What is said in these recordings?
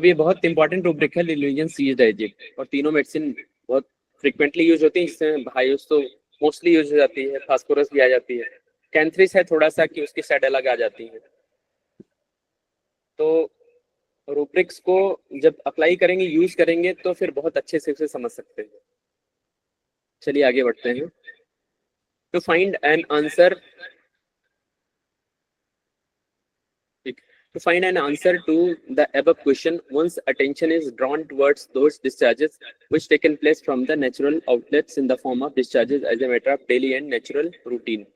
अब ये बहुत इंपॉर्टेंट रूब्रिक है, रिलीजन सीज्ड एजिप्ट, और तीनों मेडिसिन बहुत फ्रिक्वेंटली यूज होती है, जिसमें हाइस तो मोस्टली यूज हो जाती है, फास्फोरस भी आ जाती है, कैंथ्रिस है थोड़ा सा कि उसकी साइड अलग आ जाती है। तो रूब्रिक्स को जब अप्लाई करेंगे, यूज करेंगे, तो फिर बहुत अच्छे से उसे समझ सकते हैं। चलिए आगे बढ़ते हैं। To find an answer To find an answer to the above question, one's attention is drawn towards those discharges which taken place from the natural outlets in the form of discharges as a matter of daily and natural routine.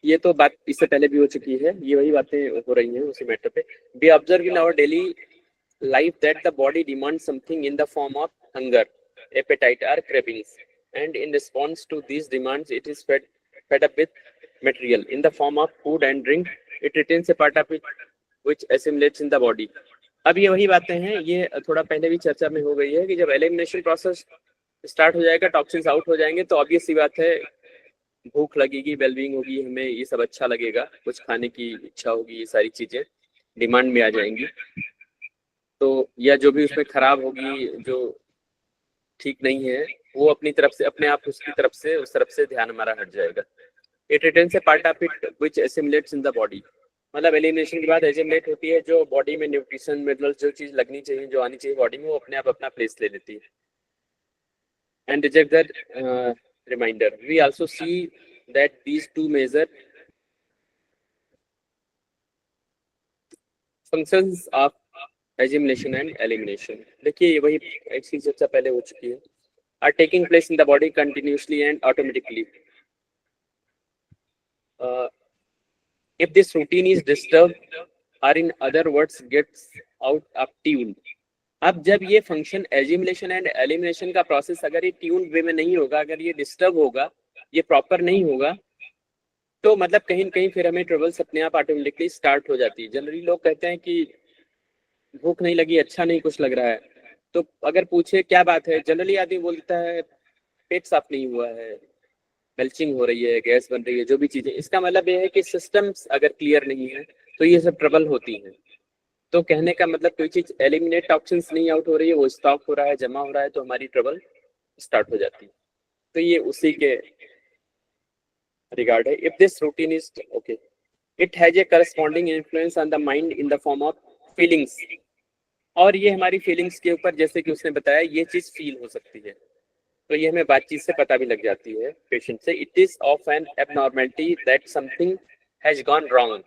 ये तो बात इससे पहले भी हो चुकी है, ये वही बातें हो रही हैं उसी मैटर पे। We observe in our daily life that the body demands something in the form of hunger, appetite or cravings, and in response to these demands it is fed up with material in the form of food and drink. It retains a part of it which assimilates in the body. अब ये वही बातें हैं, ये थोड़ा पहले भी चर्चा में हो गई है कि जब एलिमिनेशन प्रोसेस स्टार्ट हो जाएगा, टॉक्सिन्स आउट हो जाएंगे, तो ऑब्वियस सी बात है भूख लगेगी, वेलबींग होगी, हमें ये सब अच्छा लगेगा, कुछ खाने की इच्छा होगी, ये सारी चीजें डिमांड में आ जाएंगी। तो या जो भी उसमें खराब होगी, जो ठीक नहीं है, वो अपनी तरफ से, अपने आप उसकी तरफ से, उस तरफ से ध्यान हमारा हट जाएगा। It retains a part of it which assimilates in the body, मतलब एलिमिनेशन के बाद एजिमुलेट होती है, जो बॉडी में न्यूट्रिशन मिनरल जो चीज लगनी चाहिए, जो आनी चाहिए बॉडी में, वो अपने आप अपना प्लेस ले लेती है। And reject that remainder. We also see that these two major functions of assimilation and elimination. देखिए ये वही एक चीज चर्चा पहले हो चुकी है। Are taking place in the body continuously and automatically. If this routine is disturbed, or in other words gets out of tune. अब जब ये फंक्शन एजिमुलेशन एंड एलिमिनेशन का प्रोसेस अगर ये ट्यून वे में नहीं होगा, अगर ये डिस्टर्ब होगा, ये प्रॉपर नहीं होगा, तो मतलब कहीं न कहीं फिर हमें ट्रबल्स अपने आप ऑटोमेटिकली स्टार्ट हो जाती है। जनरली लोग कहते हैं कि भूख नहीं लगी, अच्छा नहीं कुछ लग रहा है, तो अगर पूछे क्या बात है, जनरली आदमी बोलता है पेट साफ नहीं हुआ है, बेल्चिंग हो रही है, गैस बन रही है, जो भी चीजें। इसका मतलब ये है कि सिस्टम्स अगर क्लियर नहीं है तो ये सब ट्रबल होती है। तो कहने का मतलब कोई चीज एलिमिनेट टॉक्सिन्स नहीं आउट हो रही है, वो स्टॉक हो रहा है, जमा हो रहा है, तो हमारी ट्रबल स्टार्ट हो जाती है। तो ये उसी के रिगार्ड है। If this routine is okay, it has a corresponding influence on the mind in the form of feelings. और ये हमारी फीलिंग्स के ऊपर, जैसे कि उसने बताया, ये चीज फील हो सकती है, तो ये हमें बातचीत से पता भी लग जाती है पेशेंट से। It is of an abnormality that something has gone wrong.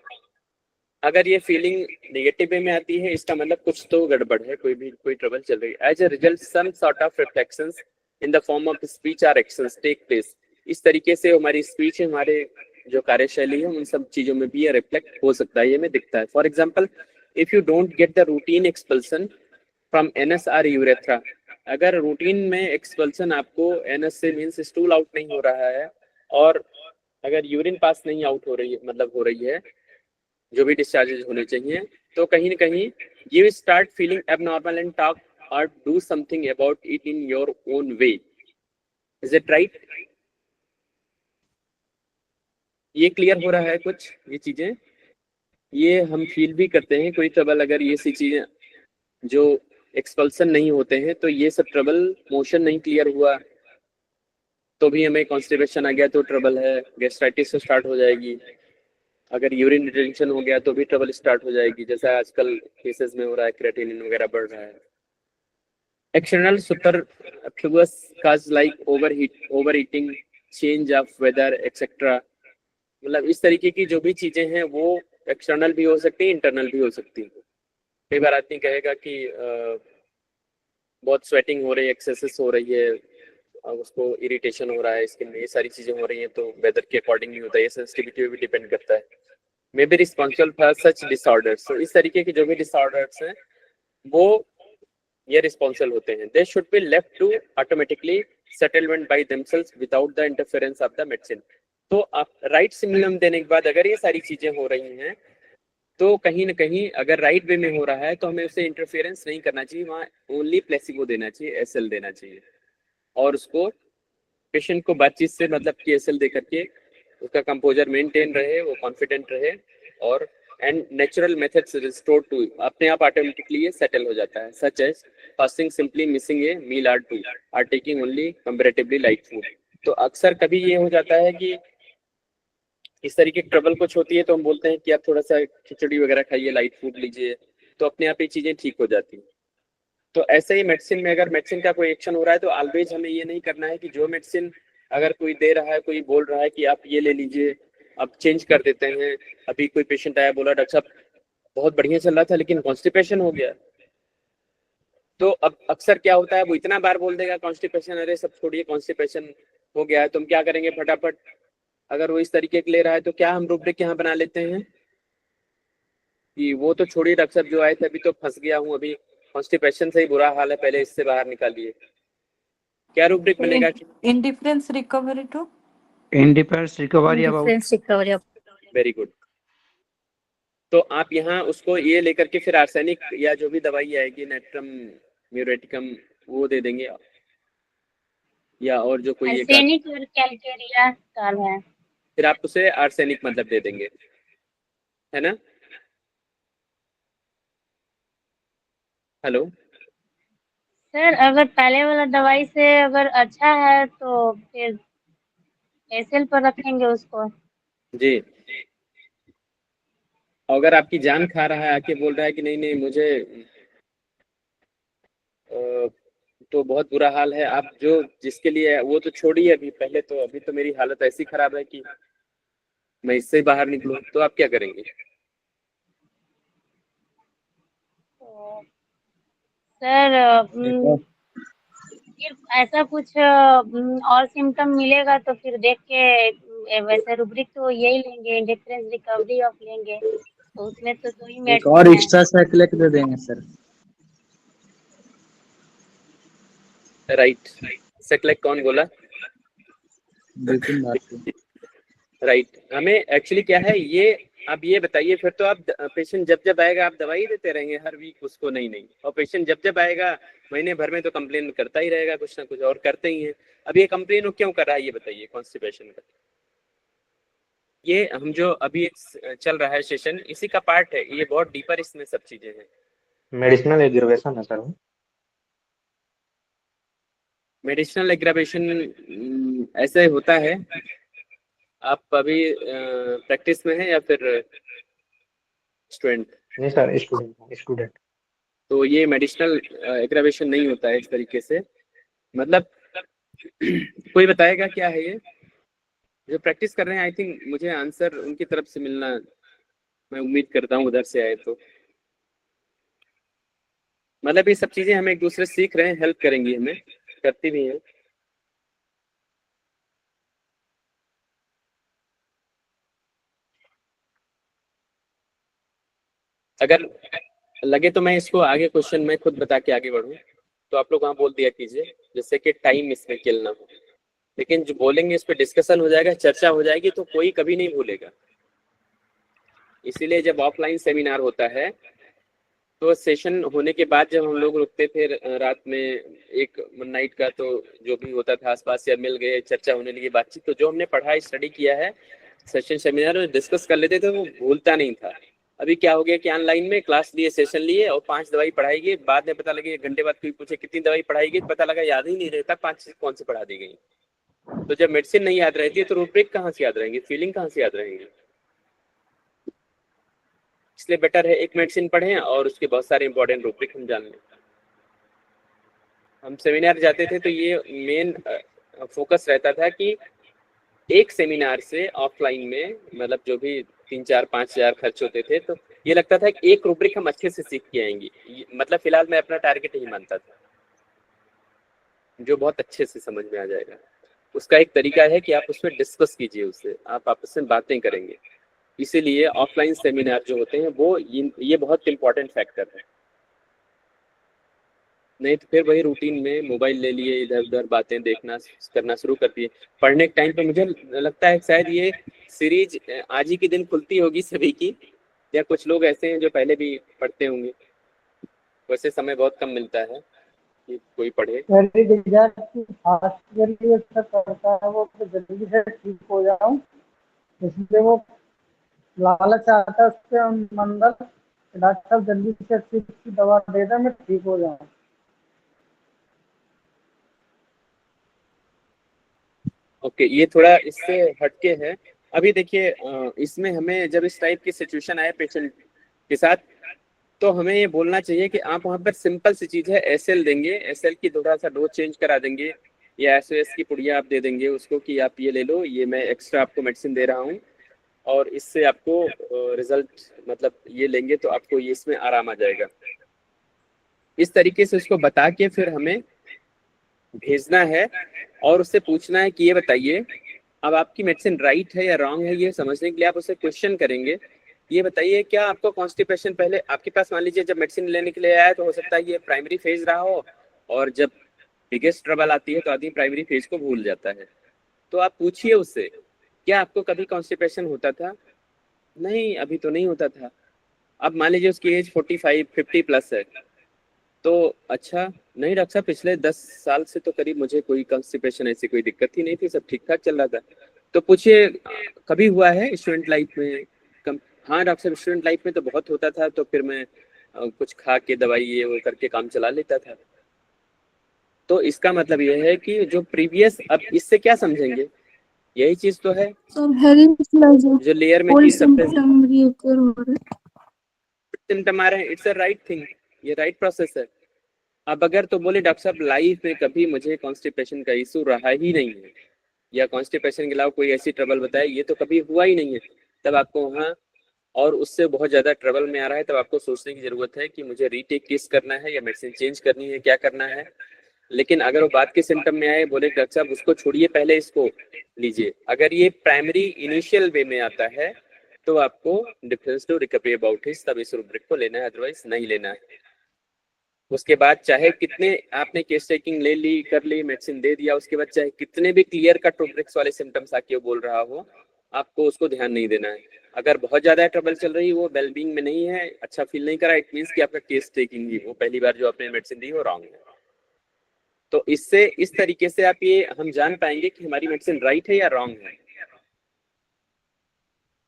अगर ये फीलिंग नेगेटिव वे में आती है, इसका मतलब कुछ तो गड़बड़ है, कोई ट्रबल चल रही है। As a result some sort of reflections in the form of speech और एक्शंस टेक प्लेस। इस तरीके से हमारी स्पीच, हमारे जो कार्यशैली है, उन सब चीजों में भी ये रिफ्लेक्ट हो सकता है, ये हमें दिखता है। For example, if you don't get the routine expulsion from NS और यूरेथ्रा, अगर रूटीन में एक्सपल्सन आपको एनएस से मींस स्टूल आउट नहीं हो रहा है, और अगर यूरिन पास नहीं आउट हो रही है, मतलब हो रही है जो भी डिस्चार्जेस होने चाहिए, तो कहीं ना कहीं you start feeling abnormal and talk or do something about it in your own way. Is it right? ये क्लियर हो रहा है कुछ ये चीजें? ये हम फील भी करते हैं कोई ट्रबल, अगर ये सी चीजें जो एक्सपल्सन नहीं होते हैं, तो ये सब ट्रबल, मोशन नहीं क्लियर हुआ तो भी हमें कॉन्स्टिपेशन आ गया तो ट्रबल है, गैस्ट्राइटिस से स्टार्ट हो जाएगी, अगर यूरिन रिटेंशन हो गया तो भी ट्रबल स्टार्ट हो जाएगी, जैसा आजकल केसेस में हो रहा है, क्रिएटिनिन वगैरह बढ़ रहा है। External superfluous cause like over eating, change of weather etcetera. मतलब इस तरीके की जो भी चीजें हैं वो एक्सटर्नल भी हो सकती है, इंटरनल भी हो सकती है। कई बार आदमी कहेगा कि बहुत स्वेटिंग हो रही है, एक्सेसेस हो रही है, उसको इरिटेशन हो रहा है स्किन में, ये सारी चीजें हो रही हैं, तो वेदर के अकॉर्डिंग नहीं होता है, ये सेंसिटिविटी भी डिपेंड करता है। May be responsible for such disorders. तो इस तरीके के जो भी डिसऑर्डर्स हैं वो ये रिस्पॉन्सिबल होते हैं। They should be left to automatically settlement by themselves without the interference of the medicine. तो आप राइट सिम्युलम देने के बाद अगर ये सारी चीजें हो रही हैं, तो कहीं ना कहीं अगर राइट वे में हो रहा है तो हमें उससे इंटरफेरेंस नहीं करना चाहिए, वहाँ ओनली प्लेसिबो देना चाहिए, एसएल देना चाहिए, और उसको पेशेंट को बातचीत से मतलब कि एसएल दे करके उसका कंपोजर मेंटेन रहे, वो कॉन्फिडेंट रहे और and natural methods restored to अपने आप ऑटोमेटिकली ये सेटल हो जाता है, such as fasting, simply missing a meal or two, or taking only comparatively light food. तो अक्सर कभी ये हो जाता है कि इस तरीके की ट्रबल कुछ होती है तो हम बोलते हैं कि आप थोड़ा सा खिचड़ी वगैरह खाइए, लाइट फूड लीजिए, तो अपने आप ये चीजें ठीक हो जाती हैं। तो ऐसे ही मेडिसिन में अगर मेडिसिन का कोई एक्शन हो रहा है तो ऑलवेज हमें ये नहीं करना है कि जो मेडिसिन अगर कोई दे रहा है, कोई बोल रहा है कि आप ये ले लीजिए, अब चेंज कर देते हैं। अभी कोई पेशेंट आया, बोला डॉक्टर साहब बहुत बढ़िया चल रहा था लेकिन कॉन्स्टिपेशन हो गया। तो अब अक्सर क्या होता है, वो इतना बार बोल देगा कॉन्स्टिपेशन, अरे सब छोड़िए कॉन्स्टिपेशन हो गया है, तो हम क्या करेंगे फटाफट, अगर वो इस तरीके के ले रहा है तो क्या हम रूब्रिक यहाँ बना लेते हैं कि वो तो छोड़िए डॉक्टर साहब, जो आए थे अभी तो फंस गया हूँ, अभी कॉन्स्टिपेशन से ही बुरा हाल है, पहले इससे बाहर निकालिए। क्या रूब्रिक बनेगा? Indifference recovery to Indifference recovery about Indifference recovery. Very good. तो आप यहाँ उसको ये लेकर के फिर आर्सेनिक या जो भी दवाई आएगी, नेट्रम म्यूरेटिकम, वो दे देंगे, या और जो कोई एक आर्सेनिक और कैल्केरिया काल है। फिर आप उसे आर्सेनिक मतलब दे देंगे, है ना? हेलो सर अगर पहले वाला दवाई से अगर अच्छा है तो फिर एसएल पर रखेंगे उसको। जी। अगर आपकी जान खा रहा है, आके बोल रहा है कि नहीं नहीं मुझे तो बहुत बुरा हाल है, आप जो जिसके लिए वो तो छोड़िए अभी, पहले तो अभी तो मेरी हालत ऐसी खराब है कि मैं इससे बाहर निकलूं, तो आप क्या करेंगे? तो सर फिर ऐसा कुछ और सिम्टम मिलेगा तो फिर देख के वैसे रूब्रिक तो यही लेंगे, इंडिफरेंस रिकवरी ऑफ लेंगे, तो उसमें तो दो ही एक और मेडिसिन है। एक्स्ट्रा साइक्लिक दे देंगे सर। राइट, सेक्लेक कौन बोला? बिपिन भारती। राइट। हमें एक्चुअली क्या है ये, अब ये बताइए, फिर तो आप पेशेंट जब जब आएगा आप दवाई देते रहेंगे हर वीक उसको, नहीं नहीं, और पेशेंट जब जब आएगा महीने भर में तो कंप्लेन करता ही रहेगा कुछ ना कुछ, और करते ही हैं। अब ये कंप्लेन क्यों कर रहा है ये बताइए, कॉन्स्टिपेशन का। ये हम जो अभी चल रहा है सेशन, इसी का पार्ट है, ये बहुत डीपर इसमें सब चीजें हैं। मेडिसिनल एग्रीवेशन है सर। मेडिसिनल एग्रावेशन ऐसे होता है। आप अभी प्रैक्टिस में है या फिर स्टूडेंट? नहीं सर, स्टूडेंट। तो ये मेडिसिनल एग्रावेशन नहीं होता है इस तरीके से, मतलब कोई बताएगा क्या है ये जो प्रैक्टिस कर रहे हैं? आई थिंक मुझे आंसर उनकी तरफ से मिलना, मैं उम्मीद करता हूँ उधर से आए तो, मतलब ये सब चीजें हम एक दूसरे से सीख रहे हैं, हेल्प करेंगी हमें, करती भी हैं। अगर लगे तो मैं इसको आगे क्वेश्चन में खुद बता के आगे बढ़ूं, तो आप लोग वहां बोल दिया कीजिए, जिससे कि टाइम इसमें किल ना हो। लेकिन जो बोलेंगे इस पे डिस्कशन हो जाएगा, चर्चा हो जाएगी, तो कोई कभी नहीं भूलेगा। इसीलिए जब ऑफलाइन सेमिनार होता है तो सेशन होने के बाद जब हम लोग रुकते थे रात में एक नाइट का, तो जो भी होता था आसपास या मिल गए, चर्चा होने लगी, बातचीत, तो जो हमने पढ़ा स्टडी किया है सेशन सेमिनार में डिस्कस कर लेते थे, वो भूलता नहीं था। अभी क्या हो गया कि ऑनलाइन में क्लास लिए, सेशन लिए, और 5 दवाई पढ़ाई गई, बाद में पता लगे 1 घंटे बाद कोई पूछे कितनी दवाई पढ़ाई गई, पता लगा याद ही नहीं रहता 5 कौन सी पढ़ा दी गई। तो जब मेडिसिन नहीं याद रहती है तो रूब्रिक कहाँ से याद रहेंगे, फीलिंग कहाँ से याद रहेंगे? इसलिए बेटर है एक मेडिसिन पढ़ें और उसके बहुत सारे इंपॉर्टेंट रूब्रिक हम जान लें। हम सेमिनार जाते थे तो ये मेन फोकस रहता था कि एक सेमिनार से ऑफलाइन में, मतलब जो भी 3-4-5 हजार खर्च होते थे, तो ये लगता था कि एक रूब्रिक हम अच्छे से सीख के आएंगे, मतलब फिलहाल मैं अपना टारगेट ही मानता था, जो बहुत अच्छे से समझ में आ जाएगा। उसका एक तरीका है कि आप उसमें डिस्कस कीजिए, उससे आप आपस में बातें करेंगे। इसीलिए ऑफलाइन सेमिनार जो होते हैं वो ये बहुत इंपॉर्टेंट फैक्टर है। नहीं तो फिर वही रूटीन में मोबाइल ले लिए, इधर उधर बातें देखना करना शुरू कर दिए। पढ़ने के टाइम पे मुझे लगता है शायद ये सीरीज आज ही के दिन खुलती होगी सभी की, या कुछ लोग ऐसे हैं जो पहले भी पढ़ते होंगे। वैसे समय बहुत कम मिलता है कि कोई पढ़े। करता है वो तो जल्दी से ठीक हो जाऊं, इसलिए वो लालच आता है उसके अंदर, डॉक्टर साहब जल्दी से अच्छी अच्छी दवा दे दें, मैं ठीक हो जाऊँ। ओके, ये थोड़ा इससे हटके है। अभी देखिए इसमें हमें जब इस टाइप की सिचुएशन आए पेशेंट के साथ, तो हमें ये बोलना चाहिए कि आप वहां पर सिंपल सी चीज है एसएल देंगे, एसएल की थोड़ा सा डोज चेंज करा देंगे, या एसओएस की पुड़िया आप दे देंगे उसको कि आप ये ले लो, ये मैं एक्स्ट्रा आपको मेडिसिन दे रहा हूँ और इससे आपको रिजल्ट मतलब ये लेंगे तो आपको ये इसमें आराम आ जाएगा। इस तरीके से उसको बता के फिर हमें भेजना है और उससे पूछना है कि ये बताइए अब आपकी मेडिसिन राइट है या रॉन्ग है, ये समझने के लिए आप उससे क्वेश्चन करेंगे। ये बताइए क्या आपको कॉन्स्टिपेशन पहले आपके पास मान लीजिए जब मेडिसिन लेने के लिए आया तो हो सकता है ये प्राइमरी फेज रहा हो, और जब बिगेस्ट ट्रबल आती है तो आदमी प्राइमरी फेज को भूल जाता है। तो आप पूछिए उससे क्या आपको कभी कॉन्स्टिपेशन होता था? नहीं, अभी तो नहीं होता था। अब मान लीजिए उसकी एज 45-50 प्लस है, तो अच्छा नहीं डॉक्टर साहब पिछले 10 साल से तो करीब मुझे कोई कॉन्स्टिपेशन ऐसी कोई दिक्कत ही नहीं थी, सब ठीक ठाक चल रहा था। तो पूछिए कभी हुआ है स्टूडेंट लाइफ में? हाँ डॉक्टर साहब स्टूडेंट लाइफ में तो बहुत होता था, तो फिर मैं कुछ खा के दवाई ये वो करके काम चला लेता था। तो इसका मतलब ये है कि जो प्रीवियस, अब इससे क्या समझेंगे, यही चीज तो है जो लेयर में चीज सिम्टम आ रहे हैं। इट्स अ राइट थिंग, ये राइट प्रोसेस है। अब अगर तो बोले डॉक्टर साहब लाइफ में कभी मुझे कॉन्स्टिपेशन का इशू रहा ही नहीं है, या कॉन्स्टिपेशन के अलावा कोई ऐसी ट्रबल बताए ये तो कभी हुआ ही नहीं है, तब आपको वहाँ और उससे बहुत ज्यादा ट्रबल में आ रहा है, तब आपको सोचने की जरूरत है कि मुझे रीटेक केस करना है या मेडिसिन चेंज करनी है, क्या करना है। लेकिन अगर वो बात के सिम्टम में आए, बोले डॉक्टर साहब उसको छोड़िए पहले इसको लीजिए, अगर ये प्राइमरी इनिशियल वे में आता है तो आपको difference to recovery about his तब इस रूब्रिक को लेना है, अदरवाइज नहीं लेना है। उसके बाद चाहे कितने आपने केस टेकिंग ले ली कर ली मेडिसिन दे दिया, उसके बाद चाहे कितने भी क्लियर कट रूब्रिक्स वाले सिम्टम्स आके वो बोल रहा हो, आपको उसको ध्यान नहीं देना है। अगर बहुत ज्यादा ट्रबल चल रही है, वो वेलबींग में नहीं है, अच्छा फील नहीं करा, इट मींस कि आपका केस टेकिंग ही वो पहली बार जो आपने मेडिसिन दी वो रॉन्ग है। तो इससे इस तरीके से आप ये हम जान पाएंगे कि हमारी मेडिसिन राइट है या रॉन्ग है।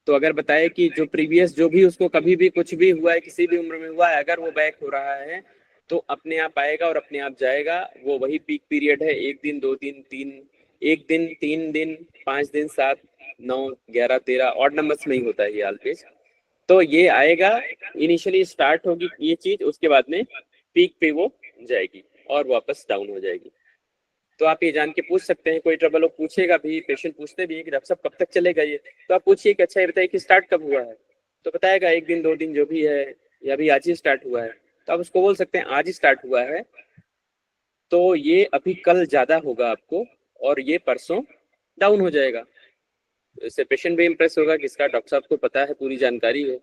तो अगर बताए कि जो प्रीवियस जो भी उसको कभी भी कुछ भी हुआ है, किसी भी उम्र में हुआ है, अगर वो बैक हो रहा है तो अपने आप आएगा और अपने आप जाएगा। वो वही पीक पीरियड है, 1 दिन 2 दिन 3, 1 दिन 3 दिन 5 दिन 7 9 11 13 ऑड नंबर्स में ही होता है ये ऑलवेज। तो ये आएगा, इनिशियली स्टार्ट होगी ये चीज, उसके बाद में पीक पे वो जाएगी और वापस डाउन हो जाएगी। तो आप ये जान के पूछ सकते हैं, कोई ट्रबल हो पूछेगा भी, पेशेंट पूछते भी है कि डॉक्टर साहब कब तक चलेगा ये, तो आप पूछिए कि अच्छा ये बताइए कि स्टार्ट कब हुआ है, तो बताएगा 1 दिन 2 दिन जो भी है, या अभी आज ही स्टार्ट हुआ है। तो आप उसको बोल सकते हैं आज ही स्टार्ट हुआ है तो ये अभी कल ज्यादा होगा आपको और ये परसों डाउन हो जाएगा। इससे पेशेंट भी इम्प्रेस होगा कि इसका डॉक्टर साहब को पता है, पूरी जानकारी है।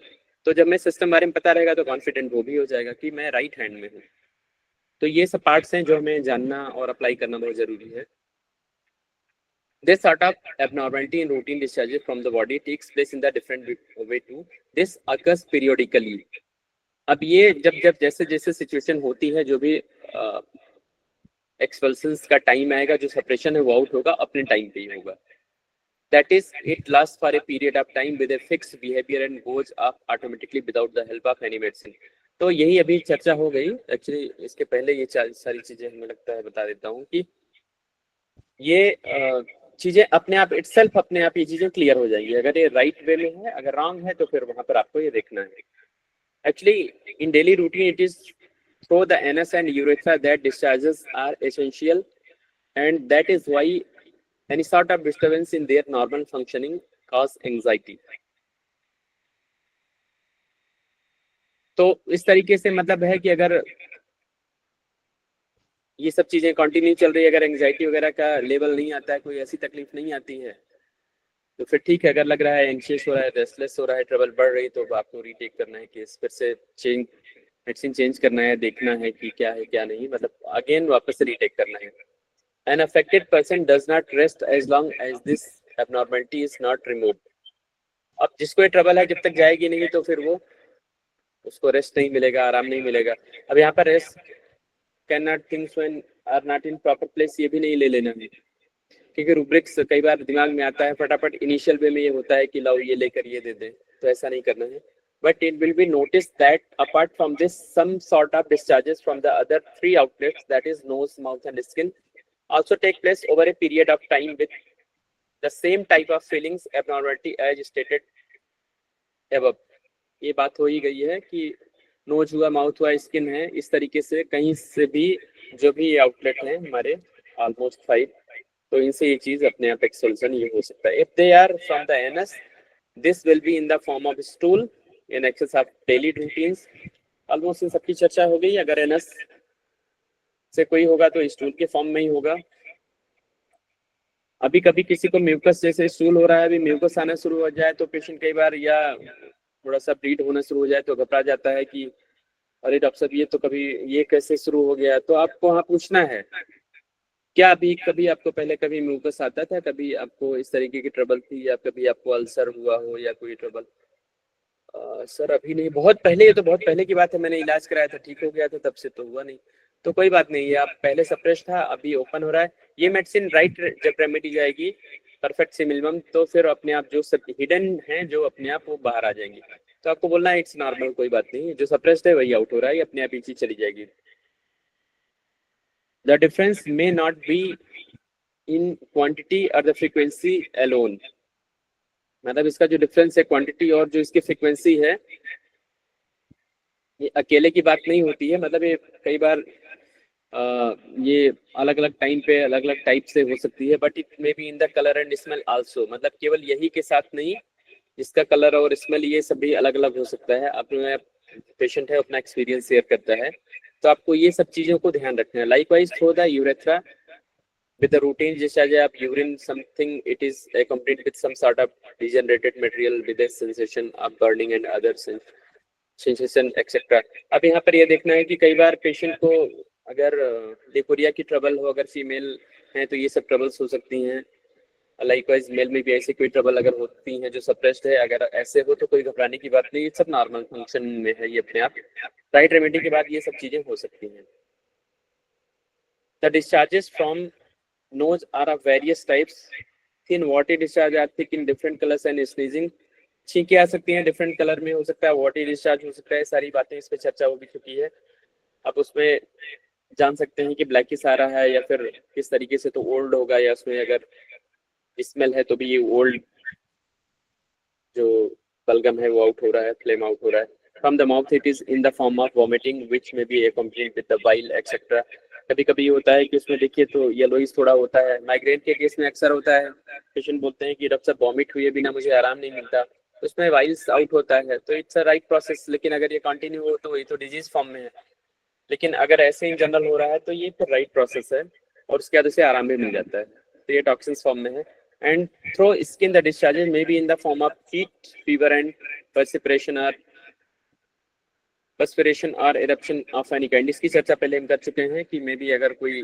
तो जब मैं सिस्टम बारे में पता रहेगा तो कॉन्फिडेंट वो भी हो जाएगा कि मैं राइट हैंड में हूँ। तो ये सब पार्ट्स हैं जो हमें जानना और अप्लाई करना बहुत जरूरी है। This sort of abnormality in routine discharges from the body takes place in the different way too. This occurs periodically. अब ये जब जैसे जैसे सिचुएशन होती है, जो भी एक्सपल्सन्स का टाइम आएगा, जो सेपरेशन है वो आउट होगा, अपने टाइम पे ही होगा। That is, it lasts for a period of time with a fixed behavior and goes up automatically without the help of any medicine. तो यही अभी चर्चा हो गई। एक्चुअली इसके पहले ये सारी चीजें हमें लगता है बता देता हूँ कि ये चीजें अपने आप इटसेल्फ अपने आप ये चीजें क्लियर हो जाएंगी। अगर ये राइट वे में है, अगर रॉन्ग है तो फिर वहां पर आपको ये देखना है। Actually in daily routine it is through the anus and urethra that discharges are essential, and that is why any sort of disturbance in their normal functioning cause anxiety. तो इस तरीके से मतलब है कि अगर ये सब चीजें कंटिन्यू चल रही है, अगर एंजाइटी वगैरह का लेवल नहीं आता है, कोई ऐसी तकलीफ नहीं आती है, तो फिर ठीक है। अगर लग रहा है एंशियस हो रहा है, रेस्टलेस हो रहा है, ट्रबल बढ़ रही, तो आपको रीटेक करना है केस, फिर से चेंज मेडिसिन चेंज करना है, देखना है कि क्या है क्या नहीं, मतलब अगेन वापस से रीटेक करना है। An affected person does not rest as long as this abnormality is not removed. अब जिसको ये ट्रबल है, जब तक जाएगी नहीं तो फिर वो उसको रेस्ट नहीं मिलेगा, आराम नहीं मिलेगा। अब यहाँ पर rest can not things when are not in proper place, ये भी नहीं ले लेना है, क्योंकि रूब्रिक्स कई बार दिमाग में आता है फटाफट इनिशियल वे में ये होता है कि लाओ ये लेकर ये दे दें, तो ऐसा नहीं करना है. But it will be noticed that apart from this, some sort of discharges from the other three outlets, that is nose, mouth and skin, also take place over a period of time with the same type of feelings abnormality as stated above. ये बात हो ही गई है कि knows हुआ, mouth हुआ, skin है, इस तरीके से कहीं से भी जो भी आउटलेट है हमारे ऑलमोस्ट 5, तो इनसे ये चीज अपने आप एक सोल्यूशन ये हो सकता है. If they are from the anus, this will be in the form of stool in excess of daily routines. Almost in सबकी चर्चा हो गई. अगर एनस से कोई होगा तो स्टूल के फॉर्म में ही होगा. अभी कभी किसी को म्यूकस जैसे स्टूल हो रहा है, अभी म्यूकस आना शुरू हो जाए तो पेशेंट कई बार या थोड़ा सा ब्लीड होना शुरू हो जाए तो घबरा जाता है कि अरे डॉक्टर साहब ये तो कभी ये कैसे शुरू हो गया. तो आपको वहाँ पूछना है क्या अभी कभी आपको पहले कभी म्यूकस आता था, कभी आपको इस तरीके की ट्रबल थी, या कभी आपको अल्सर हुआ हो या कोई ट्रबल. सर अभी नहीं, बहुत पहले, ये तो बहुत पहले की बात है, मैंने इलाज कराया था, ठीक हो गया था, तब से तो हुआ नहीं. तो कोई बात नहीं है, आप पहले सप्रेस था, अभी ओपन हो रहा है. ये मेडिसिन राइट जब रेमेडी जाएगी परफेक्ट से मिनिमम, तो फिर अपने आप जो सब हिडन है जो अपने आप वो बाहर आ जाएंगी. तो आपको बोलना है इट्स नॉर्मल, कोई बात नहीं, जो सप्रेस्ड है वही आउट हो रहा है, अपने आप ये चीज चली जाएगी. The difference may not be in quantity और द फ्रीक्वेंसी अलोन. मतलब इसका जो डिफरेंस है क्वांटिटी और जो इसकी फ्रीक्वेंसी है, ये अकेले की बात नहीं होती है. मतलब ये कई बार ये अलग अलग टाइम पे अलग अलग टाइप से हो सकती है. But it may be in the colour and smell also. मतलब केवल यही के साथ नहीं, इसका कलर और स्मेल ये सब भी अलग अलग हो सकता है. अपने पेशेंट है अपना एक्सपीरियंस शेयर करता है, तो आपको ये सब चीजों को ध्यान रखना है. Likewise through the urethra with the routine discharge of urine, something it is accompanied with some sort of degenerated material with a sensation of burning and other sensation etc. अब यहाँ पर ये देखना है कि कई बार पेशेंट को अगर लिकोरिया की ट्रबल हो, अगर फीमेल है तो ये सब ट्रबल्स हो सकती हैं. लाइकवाइज मेल में भी ऐसे कोई ट्रबल अगर होती हैं जो सप्रेस्ड है, अगर ऐसे हो तो कोई घबराने की बात नहीं, ये सब नॉर्मल फंक्शन में है, ये अपने आप राइट रेमेडी के बाद ये सब चीजें हो सकती हैं. The discharges from nose are of various types. Thin watery discharge are thick in different colors and sneezing. छींकें आ सकती हैं, डिफरेंट कलर में हो सकता है, वाटरी डिस्चार्ज हो सकता है. सारी बातें इस पे चर्चा हो भी चुकी है. आप उसमें जान सकते हैं कि ब्लैकिश आ रहा है या फिर किस तरीके से, तो ओल्ड होगा, या उसमें अगर स्मेल है तो भी ये ओल्ड जो बलगम है वो आउट हो रहा है, फ्लेम आउट हो रहा है. From the mouth it is in the form of vomiting which may be accompanied with the bile etc. कभी कभी होता है कि उसमें देखिए तो येलोइश थोड़ा होता है. माइग्रेन के केस में अक्सर होता है, पेशेंट बोलते हैं कि डॉक्टर साहब वॉमिट हुए बिना मुझे आराम नहीं मिलता, तो उसमें वाइल्स आउट होता है. तो इट्स अ राइट प्रोसेस. लेकिन अगर ये कंटिन्यू हो तो ये तो डिजीज फॉर्म में है. लेकिन अगर ऐसे इन जनरल हो रहा है तो ये फिर राइट प्रोसेस है, और उसके बाद उसे आराम भी मिल जाता है. तो ये टॉक्सिन्स फॉर्म में है. And through skin the discharges may be in the form of heat, fever and perspiration और eruption ऑफ एनी काइंड. इसकी चर्चा पहले हम कर चुके हैं कि मे बी अगर कोई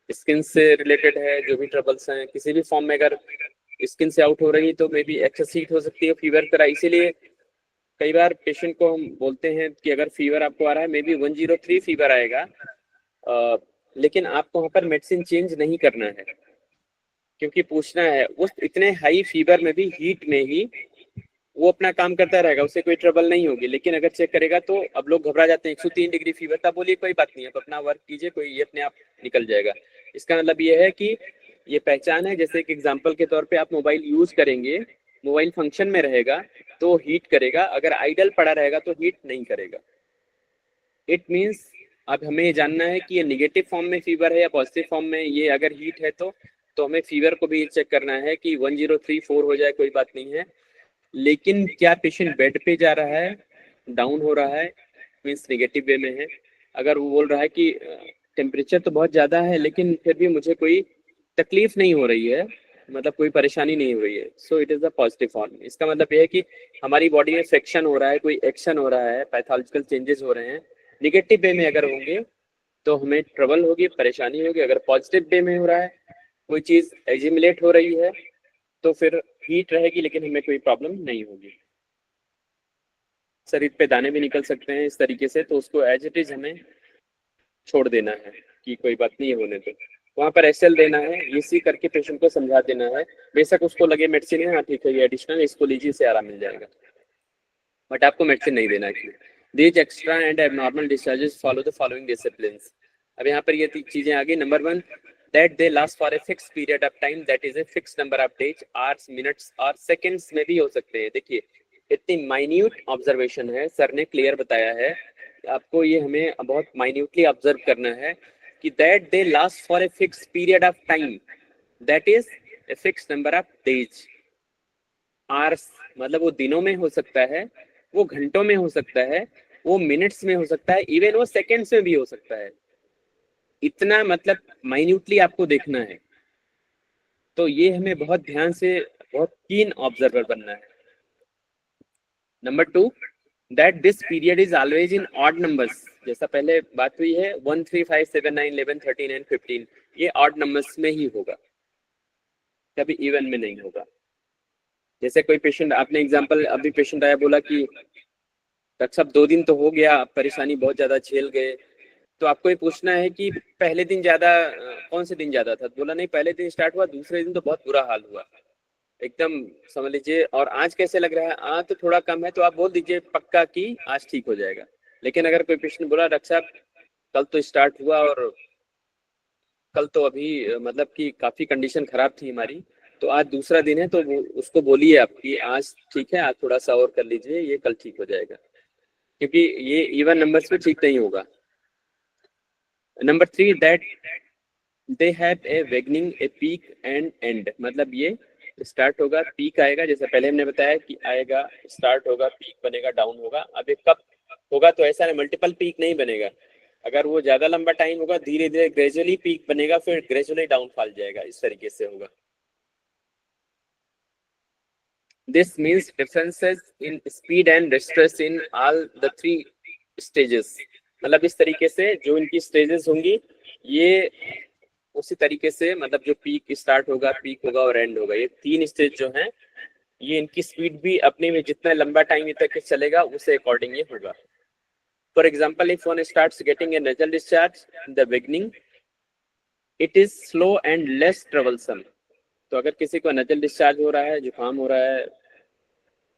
स्किन से रिलेटेड है, जो भी ट्रबल्स हैं किसी भी फॉर्म में, अगर स्किन से आउट हो रही है तो मे बी एक्सेस हीट हो सकती है, फीवर तरह. इसीलिए कई बार पेशेंट को हम बोलते हैं कि अगर फीवर आपको आ रहा है, मे बी 103 फीवर आएगा, लेकिन आपको वहाँ पर मेडिसिन चेंज नहीं करना है, क्योंकि पूछना है उस इतने हाई फीवर में भी हीट में ही वो अपना काम करता रहेगा, उसे कोई ट्रबल नहीं होगी. लेकिन अगर चेक करेगा तो अब लोग घबरा जाते हैं, 103 डिग्री फीवर था, बोलिए कोई बात नहीं, आप अपना वर्क कीजिए, कोई ये अपने आप निकल जाएगा. इसका मतलब ये है कि ये पहचान है. जैसे एक एग्जांपल के तौर पे आप मोबाइल यूज करेंगे, मोबाइल फंक्शन में रहेगा तो हीट करेगा, अगर आइडल पड़ा रहेगा तो हीट नहीं करेगा. इट मीन्स अब हमें ये जानना है कि ये निगेटिव फॉर्म में फीवर है या पॉजिटिव फॉर्म में. ये अगर हीट है तो हमें फीवर को भी चेक करना है कि 1034 हो जाए, कोई बात नहीं है. लेकिन क्या पेशेंट बेड पे जा रहा है, डाउन हो रहा है, मीन्स नेगेटिव वे में है. अगर वो बोल रहा है कि टेम्परेचर तो बहुत ज़्यादा है लेकिन फिर भी मुझे कोई तकलीफ नहीं हो रही है, मतलब कोई परेशानी नहीं हो रही है, so it is the positive form. इसका मतलब ये है कि हमारी बॉडी में फ्रिक्शन हो रहा है, कोई एक्शन हो रहा है, पैथोलॉजिकल चेंजेस हो रहे हैं. निगेटिव वे में अगर होंगे तो हमें ट्रबल होगी, परेशानी होगी. अगर पॉजिटिव वे में हो रहा है, कोई चीज़ एजिमुलेट हो रही है, तो फिर हीट रहेगी लेकिन हमें कोई प्रॉब्लम नहीं होगी. शरीर पे दाने भी निकल सकते हैं इस तरीके से, तो उसको एज इट इज हमें छोड़ देना है कि कोई बात नहीं होने दो. वहाँ पर एसएल देना है, इसी करके पेशेंट को समझा देना है. बेशक उसको लगे मेडिसिन है, हाँ ठीक है ये एडिशनल, इसको लीजिए, से आराम मिल जाएगा. बट आपको मेडिसिन नहीं देना है। These extra and abnormal discharges follow the following disciplines. अब यहाँ पर ये चीजें आ गई। Number 1, that they last for a fixed period of time, that is a fixed number of days, hours, minutes और seconds में भी हो सकते हैं। देखिए इतनी माइन्यूट ऑब्जर्वेशन है, सर ने क्लियर बताया है, आपको ये हमें बहुत माइन्यूटली ऑब्जर्व करना है कि that they last for a fixed period of time, that is a fixed number of days, hours मतलब वो दिनों में हो सकता है, वो घंटों में हो सकता है, वो मिनट्स में हो सकता है, इवन वो सेकंड्स में भी हो सकता है। इतना मतलब माइन्यूटली आपको देखना है। तो ये हमें बहुत ध्यान से, बहुत कीन ऑब्जर्वर बनना है। Number 2, that this period is always in odd numbers. जैसा पहले बात हुई है 1, 3, 5, 7, 9, 11, 13 एंड 15, ये ऑड नंबर्स में ही होगा, कभी इवन में नहीं होगा। जैसे कोई पेशेंट, आपने एग्जांपल, अभी पेशेंट आया बोला कि डॉक्टर साहब 2 दिन तो हो गया, परेशानी बहुत ज्यादा झेल गए, तो आपको ये पूछना है कि पहले दिन ज्यादा, कौन से दिन ज्यादा था? बोला नहीं, पहले दिन स्टार्ट हुआ, दूसरे दिन तो बहुत बुरा हाल हुआ, एकदम समझ लीजिए। और आज कैसे लग रहा है? आज तो थोड़ा कम है, तो आप बोल दीजिए पक्का कि आज ठीक हो जाएगा। लेकिन अगर कोई पेशेंट बोला डॉक्टर साहब कल तो स्टार्ट हुआ और कल तो अभी मतलब कि काफी कंडीशन खराब थी हमारी, तो आज दूसरा दिन है, तो उसको बोलिए आप कि आज ठीक है, आज थोड़ा सा और कर लीजिए, ये कल ठीक हो जाएगा, क्योंकि ये इवन नंबर्स पे ठीक नहीं होगा। Number 3, that they have a beginning, a peak and and, मतलब ये स्टार्ट होगा, पीक आएगा, जैसे पहले हमने बताया कि आएगा, स्टार्ट होगा, पीक बनेगा, डाउन होगा। अब ये कब होगा? तो ऐसा नहीं, मल्टीपल पीक नहीं बनेगा। अगर वो ज्यादा लंबा टाइम होगा, धीरे धीरे ग्रेजुअली पीक बनेगा, फिर ग्रेजुअली डाउनफॉल जाएगा, इस तरीके से होगा। This means differences in speed and stress in all the 3 stages. मतलब इस तरीके से जो इनकी स्टेजेस होंगी, ये उसी तरीके से, मतलब जो पीक स्टार्ट होगा, पीक होगा और एंड होगा, ये 3 स्टेज जो हैं, ये इनकी स्पीड भी अपने में जितना लंबा टाइम तक चलेगा उसे अकॉर्डिंग ये होगा। For example, if one starts getting a nasal discharge in the beginning, it is slow and less troublesome. तो अगर किसी को नजल डिस्चार्ज हो रहा है, जुकाम हो रहा है,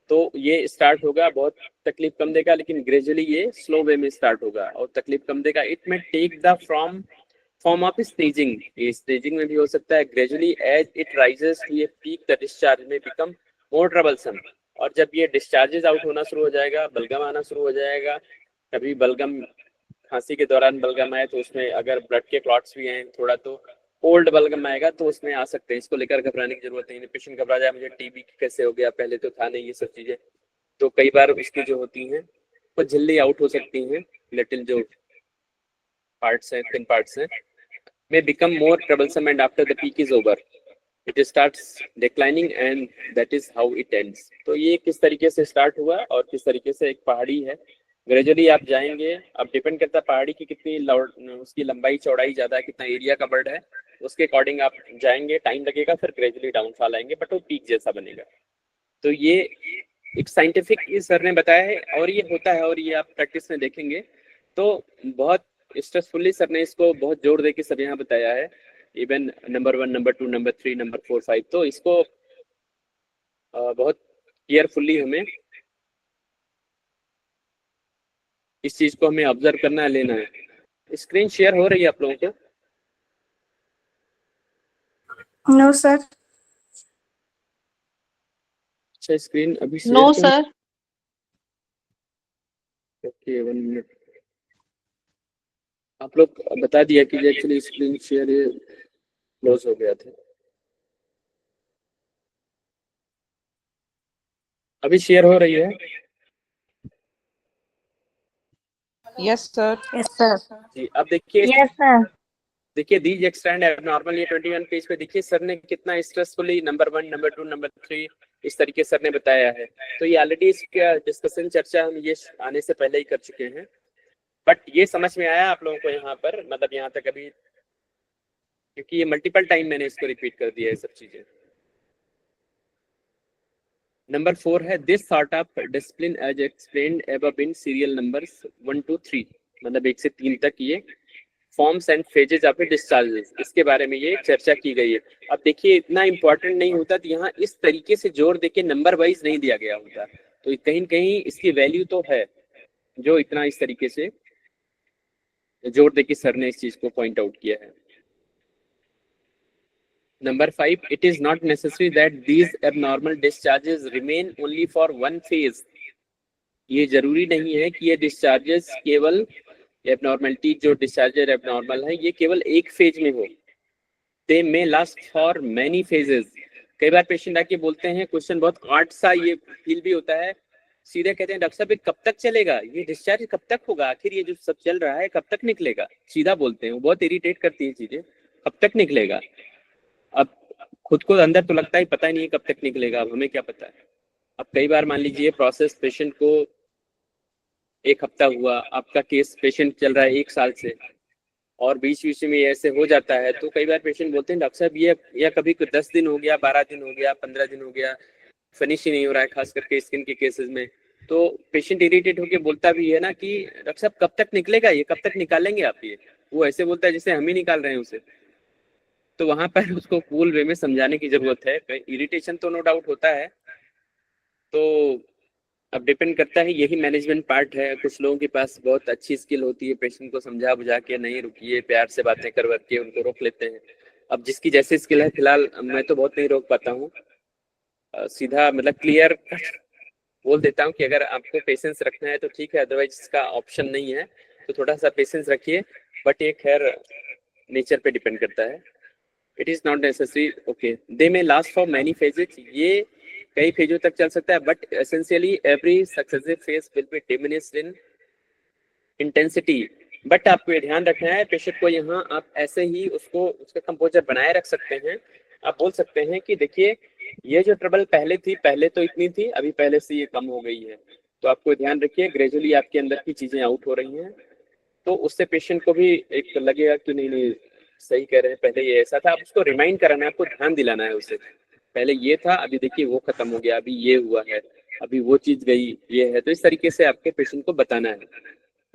तो ये स्टार्ट होगा, बहुत तकलीफ कम देगा, लेकिन ग्रेजुअली ये स्लो वे में स्टार्ट होगा और तकलीफ कम देगा। It may take the form of staging, ये स्टेजिंग में भी हो सकता है। Gradually as it rises to a peak, the discharge may become more troublesome. और जब ये डिस्चार्जेस आउट होना शुरू हो जाएगा, बलगम आना शुरू हो जाएगा, कभी बलगम, खांसी के दौरान बलगम आए तो उसमें अगर ब्लड के क्लॉट्स भी हैं थोड़ा, तो कोल्ड बलगम आएगा, तो उसमें आ सकते हैं। इसको लेकर घबराने की जरूरत नहीं। पेशेंट घबरा जाए, मुझे टीबी कैसे हो गया, पहले तो था नहीं, ये सब चीजें, तो कई बार उसकी जो होती हैं वो जल्दी आउट हो सकती हैं। लिटिल जो पार्ट्स हैं, थिन पार्ट्स हैं, may become more troublesome and after the peak is over it starts declining and that is how it ends. तो ये किस तरीके से स्टार्ट हुआ और किस तरीके से, एक पहाड़ी है, ग्रेजुअली आप जाएंगे। अब डिपेंड करता है पहाड़ी की कितनी उसकी लंबाई चौड़ाई ज्यादा है, कितना एरिया कवर्ड है, उसके अकॉर्डिंग आप जाएंगे, टाइम लगेगा, फिर ग्रेजुअली डाउनफॉल आएंगे, बट वो पीक जैसा बनेगा। तो ये एक साइंटिफिक सर ने बताया है और ये होता है, और ये आप प्रैक्टिस में देखेंगे। तो बहुत स्ट्रेसफुली सर ने इसको बहुत जोर दे के सब यहाँ बताया है, even number 1, number 2, number 3, number 4, 5। तो इसको बहुत केयरफुली हमें इस चीज को हमें ऑब्जर्व करना है, लेना है। स्क्रीन शेयर हो रही है आप लोगों को? No sir. अच्छा, स्क्रीन अभी नो सर। Okay, 1 minute. आप लोग बता दिया कि एक्चुअली स्क्रीन शेयर क्लोज हो गया था। अभी शेयर हो रही है? Yes sir. Yes sir. जी, अब देखिए, यस सर। देखिए दीज एक्सटेंड एबनॉर्मल, ये 21 पेज पे देखिए सर ने कितना स्ट्रेसफुली नंबर 1, नंबर 2, नंबर 3 इस तरीके सर ने बताया है। तो ये ऑलरेडी इसका डिस्कशन, चर्चा हम ये आने से पहले ही कर चुके हैं, बट ये समझ में आया आप लोगों को यहाँ पर, मतलब यहाँ तक अभी, क्योंकि ये मल्टीपल टाइम मैंने इसको रिपीट कर दिया है सब चीजें। नंबर 4 है this sort of discipline as explained above in serial numbers 1 to 3, मतलब 1 से 3 तक ये forms and phases of discharges, इसके बारे में ये चर्चा की गई है। अब देखिए इतना इंपॉर्टेंट नहीं होता, तो यहाँ इस तरीके से जोर देके नंबर वाइज नहीं दिया गया होता, तो कहीं न कहीं इसकी वैल्यू तो है, जो इतना इस तरीके से जोर देके सर ने इस चीज को पॉइंट आउट किया है। Number 5, it is not necessary that these abnormal discharges remain only for one phase. ये जरूरी नहीं है कि ये डिस्चार्जेस केवल एबनॉर्मलिटी जो डिस्चार्जर एबनॉर्मल है ये केवल एक फेज में हो। दे मे लास्ट फॉर मैनी फेजेस। कई बार पेशेंट आके बोलते हैं, क्वेश्चन बहुत आर्ट सा ये फील भी होता है, सीधे कहते हैं डॉक्टर साहब ये कब तक चलेगा, ये डिस्चार्ज कब तक होगा, आखिर ये जो सब चल रहा है कब तक निकलेगा, सीधा बोलते हैं। वो बहुत इरिटेट करती है चीजें, कब तक निकलेगा। अब खुद को अंदर तो लगता है पता ही नहीं है कब तक निकलेगा, अब हमें क्या पता है। अब कई बार मान लीजिए प्रोसेस पेशेंट को 1 हफ्ता हुआ, आपका केस पेशेंट चल रहा है 1 साल से, और बीच बीच में ऐसे हो जाता है, तो कई बार पेशेंट बोलते हैं डॉक्टर साहब ये या कभी 10 दिन हो गया, 12 दिन हो गया, 15 दिन हो गया, फिनिश ही नहीं हो रहा है, खास करके स्किन के केसेस में। तो पेशेंट इरिटेट होकर बोलता भी है ना कि डॉक्टर साहब कब तक निकलेगा ये, कब तक निकालेंगे आप ये। वो ऐसे बोलता है जैसे हम ही निकाल रहे हैं उसे। तो वहां पर उसको कूल वे में समझाने की जरूरत है। इरिटेशन तो नो डाउट होता है, तो अब डिपेंड करता है, यही मैनेजमेंट पार्ट है। कुछ लोगों के पास बहुत अच्छी स्किल होती है, पेशेंट को समझा बुझा के नहीं रुकिए, प्यार से बातें करवा के उनको रोक लेते हैं। अब जिसकी जैसी स्किल है, फिलहाल मैं तो बहुत नहीं रोक पाता हूँ, सीधा मतलब क्लियर बोल देता हूँ कि अगर आपको पेशेंस रखना है तो ठीक है, अदरवाइज इसका ऑप्शन नहीं है, तो थोड़ा सा पेशेंस रखिए। बट ये खैर नेचर पे डिपेंड करता है। It is not necessary, okay, they may last for many phases, ये कई फेजों तक चल सकता है, but essentially every successive phase will be diminished in intensity. But आपको ये ध्यान रखना है, पेशेंट को यहाँ आप ऐसे ही उसको उसका कंपोजर बनाए रख सकते हैं। आप बोल सकते हैं कि देखिए ये जो ट्रबल पहले थी, पहले तो इतनी थी, अभी पहले से ये कम हो गई है, तो आपको ध्यान रखिए ग्रेजुअली आपके अंदर की चीजें आउट हो रही हैं, तो उससे पेशेंट को भी एक लगेगा कि नहीं नहीं सही कह रहे हैं, पहले ये ऐसा था। आप उसको रिमाइंड कराना है, आपको ध्यान दिलाना है उसे, पहले ये था, अभी देखिए वो खत्म हो गया, अभी ये हुआ है, अभी वो चीज गई, ये है। तो इस तरीके से आपके पेशेंट को बताना है,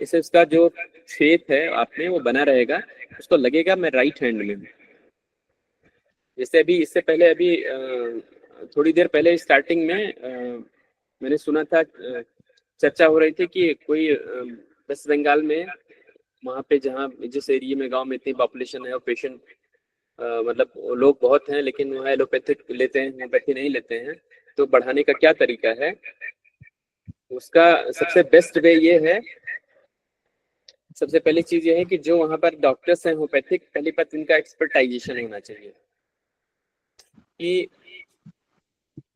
इससे उसका जो फेथ है आप में वो बना रहेगा, उसको लगेगा मैं राइट हैंड में हूँ। जैसे अभी इससे पहले अभी थोड़ी देर पहले स्टार्टिंग में मैंने सुना था, चर्चा हो रही थी कि कोई वेस्ट बंगाल में, वहाँ पे जहाँ जिस एरिया में गांव में इतनी पॉपुलेशन है और पेशेंट मतलब लोग बहुत हैं, लेकिन वहाँ एलोपैथिक लेते हैं, होम्योपैथी नहीं लेते हैं, तो बढ़ाने का क्या तरीका है, उसका सबसे बेस्ट वे ये है। सबसे पहली चीज ये है कि जो वहाँ पर डॉक्टर्स हैं होम्योपैथिक, पहली बात इनका एक्सपर्टाइजेशन होना चाहिए कि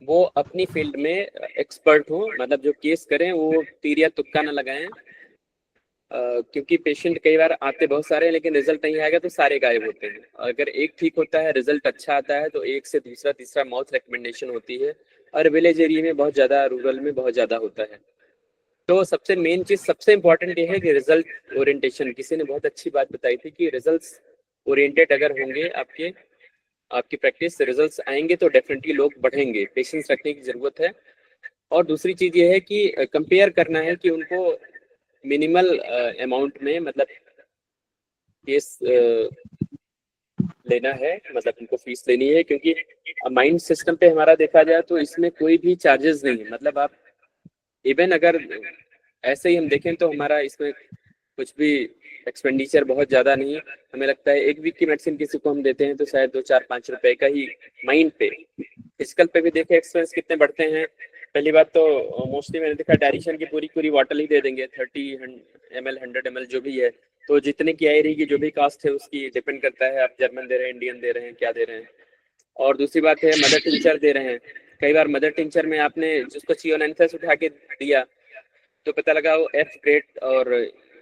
वो अपनी फील्ड में एक्सपर्ट हो, मतलब जो केस करें वो तीर या तुक्का ना लगाएं, क्योंकि पेशेंट कई बार आते बहुत सारे हैं लेकिन रिजल्ट नहीं आएगा तो सारे गायब होते हैं। अगर एक ठीक होता है, रिजल्ट अच्छा आता है, तो एक से दूसरा तीसरा माउथ रिकमेंडेशन होती है, और विलेज एरिया में बहुत ज्यादा, रूरल में बहुत ज्यादा होता है। तो सबसे मेन चीज, सबसे इंपॉर्टेंट ये है कि रिजल्ट ओरिएंटेशन। किसी ने बहुत अच्छी बात बताई थी कि रिजल्ट्स ओरिएंटेड अगर होंगे आपकी प्रैक्टिस, रिजल्ट्स आएंगे तो डेफिनेटली लोग बढ़ेंगे, पेशेंस रखने की जरूरत है। और दूसरी चीज ये है कि कंपेयर करना है कि उनको मिनिमल अमाउंट में मतलब केस लेना है, मतलब उनको फीस लेनी है, क्योंकि माइंड सिस्टम पे हमारा देखा जाए तो इसमें कोई भी चार्जेस नहीं है। मतलब आप इवन अगर ऐसे ही हम देखें तो हमारा इसमें कुछ भी एक्सपेंडिचर बहुत ज्यादा नहीं है। हमें लगता है 1 वीक की मेडिसिन किसी को हम देते हैं तो शायद 2-4-5 रुपए का ही माइंड पे। फिजिकल पे भी देखे एक्सपेंस कितने बढ़ते हैं। पहली बात तो मोस्टली मैंने देखा डायरेक्शन की पूरी बॉटल ही दे देंगे, 30 ml 100 ml जो भी है, तो जितने की आई रहेगी, जो भी कास्ट है उसकी डिपेंड करता है आप जर्मन दे रहे हैं, इंडियन दे रहे हैं, क्या दे रहे हैं। और दूसरी बात है मदर टिंचर दे रहे हैं। कई बार मदर टिंचर में आपने जिसको चियोनेंथस उठा के दिया तो पता लगा वो F ग्रेड और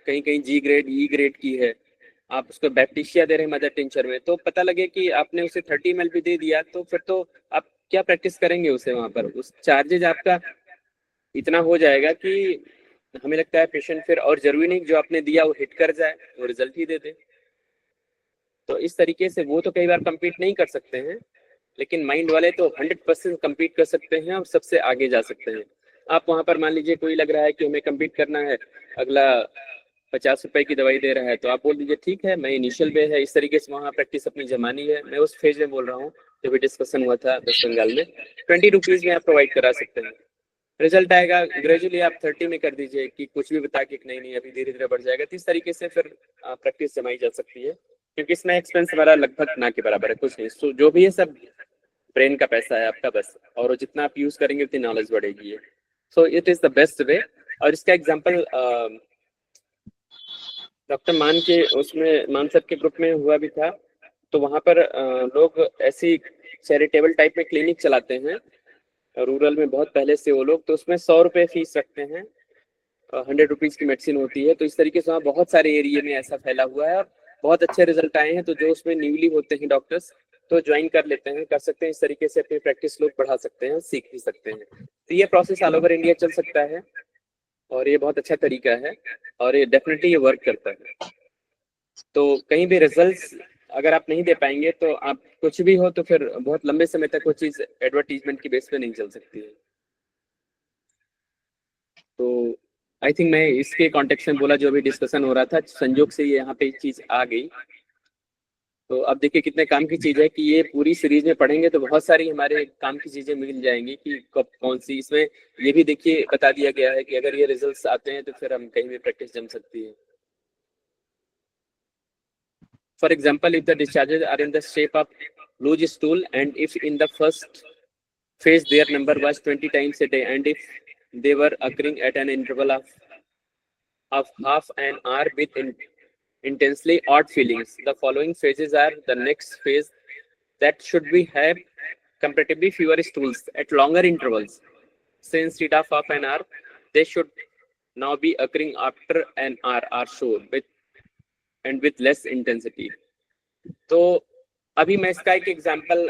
कहीं कहीं G ग्रेड E ग्रेड की है, आप उसको बैप्टिशिया दे रहे हैं मदर टिंचर में, तो पता लगे कि आपने उसे 30 ml भी दे दिया, तो फिर तो आप क्या प्रैक्टिस करेंगे उसे वहां पर। उस चार्जेज आपका इतना हो जाएगा कि हमें लगता है पेशेंट फिर, और जरूरी नहीं जो आपने दिया वो हिट कर जाए, वो रिजल्ट ही दे दे। तो इस तरीके से वो तो कई बार कम्पीट नहीं कर सकते हैं, लेकिन माइंड वाले तो 100% कम्पीट कर सकते हैं और सबसे आगे जा सकते हैं। आप वहां पर मान लीजिए कोई लग रहा है कि हमें कम्पीट करना है, अगला 50 रुपए की दवाई दे रहा है, तो आप बोल दीजिए ठीक है, मैं इनिशियल वे है, इस तरीके से वहाँ प्रैक्टिस अपनी जमानी है। मैं उस फेज में बोल रहा हूँ जो भी डिस्कशन हुआ था वेस्ट बंगाल में, 20 रुपीज में आप प्रोवाइड करा सकते हैं। रिजल्ट आएगा ग्रेजुअली, आप 30 में कर दीजिए कि कुछ भी बता के नहीं नहीं अभी धीरे धीरे बढ़ जाएगा। तो इस तरीके से फिर प्रैक्टिस जमाई जा सकती है, क्योंकि इसमें एक्सपेंस हमारा लगभग ना के बराबर है, कुछ नहीं। सो जो भी है सब ब्रेन का पैसा है आपका बस, और वो जितना आप यूज करेंगे उतनी नॉलेज बढ़ेगी। So it is the best way. और इसका एग्जांपल डॉक्टर मान के उसमें मान सर के ग्रुप में हुआ भी था। तो वहां पर लोग ऐसी चैरिटेबल टाइप में क्लिनिक चलाते हैं रूरल में बहुत पहले से वो लोग। तो उसमें 100 रुपए फीस रखते हैं, 100 रुपीज की मेडिसिन होती है। तो इस तरीके से वहाँ बहुत सारे एरिया में ऐसा फैला हुआ है और बहुत अच्छे रिजल्ट आए हैं। तो जो उसमें न्यूली होते हैं डॉक्टर्स तो ज्वाइन कर लेते हैं, कर सकते हैं। इस तरीके से अपनी प्रैक्टिस लोग बढ़ा सकते हैं, सीख भी सकते हैं। तो ये प्रोसेस ऑल ओवर इंडिया चल सकता है और ये बहुत अच्छा तरीका है और ये डेफिनेटली ये वर्क करता है। तो कहीं भी रिजल्ट्स अगर आप नहीं दे पाएंगे तो आप कुछ भी हो तो फिर बहुत लंबे समय तक वो चीज एडवर्टीजमेंट की बेस पे नहीं चल सकती है। तो आई थिंक मैं इसके कॉन्टेक्स्ट में बोला, जो भी डिस्कशन हो रहा था संजोग से ये यहाँ पे चीज आ गई। तो अब देखिए कितने काम की चीज है कि ये पूरी सीरीज में पढ़ेंगे तो बहुत सारी हमारे काम की चीजें मिल जाएंगी कि कब कौन सी। इसमें ये भी देखिए बता दिया गया है कि अगर ये रिजल्ट्स आते हैं तो फिर हम कहीं भी प्रैक्टिस जम सकती है। For example, if the discharges are in the shape of loose stool and if in the first phase their number was 20 times a day and if they were occurring at an interval of half an hour with intensely odd feelings, the following phases are the next phase that should be have comparatively fewer stools at longer intervals. Say instead of half an hour, they should now be occurring after an hour or so and with less intensity. तो अभी मैं इसका एक example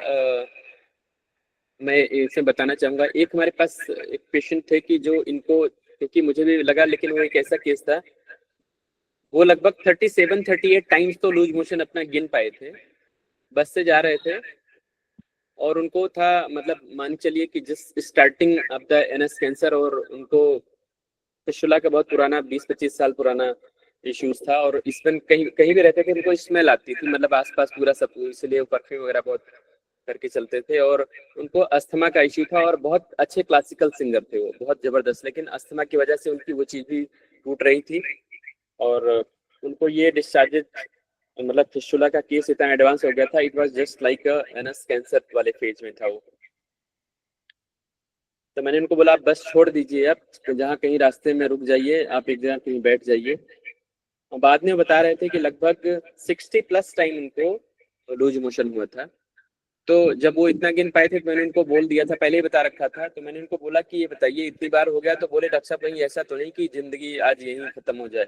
मैं इसे बताना चाहूंगा। एक हमारे पास एक पेशेंट थे कि जो इनको, क्योंकि मुझे भी लगा, लेकिन वो एक ऐसा केस था, वो लगभग 37-38 टाइम्स तो लूज मोशन अपना गिन पाए थे। बस से जा रहे थे और उनको था, मतलब मान चलिए कि जिस starting of the NS cancer, और उनको फिस्टुला का बहुत पुराना 20-25 साल पुराना इश्यूज था। और इसमें कहीं कहीं भी रहते थे उनको स्मेल आती थी, मतलब आसपास पूरा सब, इसलिए वो परफ्यूम वगैरह बहुत करके चलते थे। और उनको अस्थमा का इश्यू था और बहुत अच्छे क्लासिकल सिंगर थे वो, बहुत जबरदस्त, लेकिन अस्थमा की वजह से उनकी वो चीज भी टूट रही थी और उनको ये डिस्चार्जेस, मतलब फिस्टुला का केस इतना एडवांस हो गया था, it was just like NS cancer वाले फेज में था वो। तो मैंने उनको बोला आप बस छोड़ दीजिए, आप जहाँ कहीं रास्ते में रुक जाइए, आप एक जगह कहीं बैठ जाइए। और बाद में बता रहे थे कि लगभग 60+ टाइम उनको लूज मोशन हुआ था। तो जब वो इतना गिन पाए थे तो मैंने उनको बोल दिया था, पहले ही बता रखा था। तो मैंने उनको बोला कि ये बताइए इतनी बार हो गया, तो बोले डॉक्टर साहब कहीं ऐसा तो नहीं कि जिंदगी आज यहीं खत्म हो जाए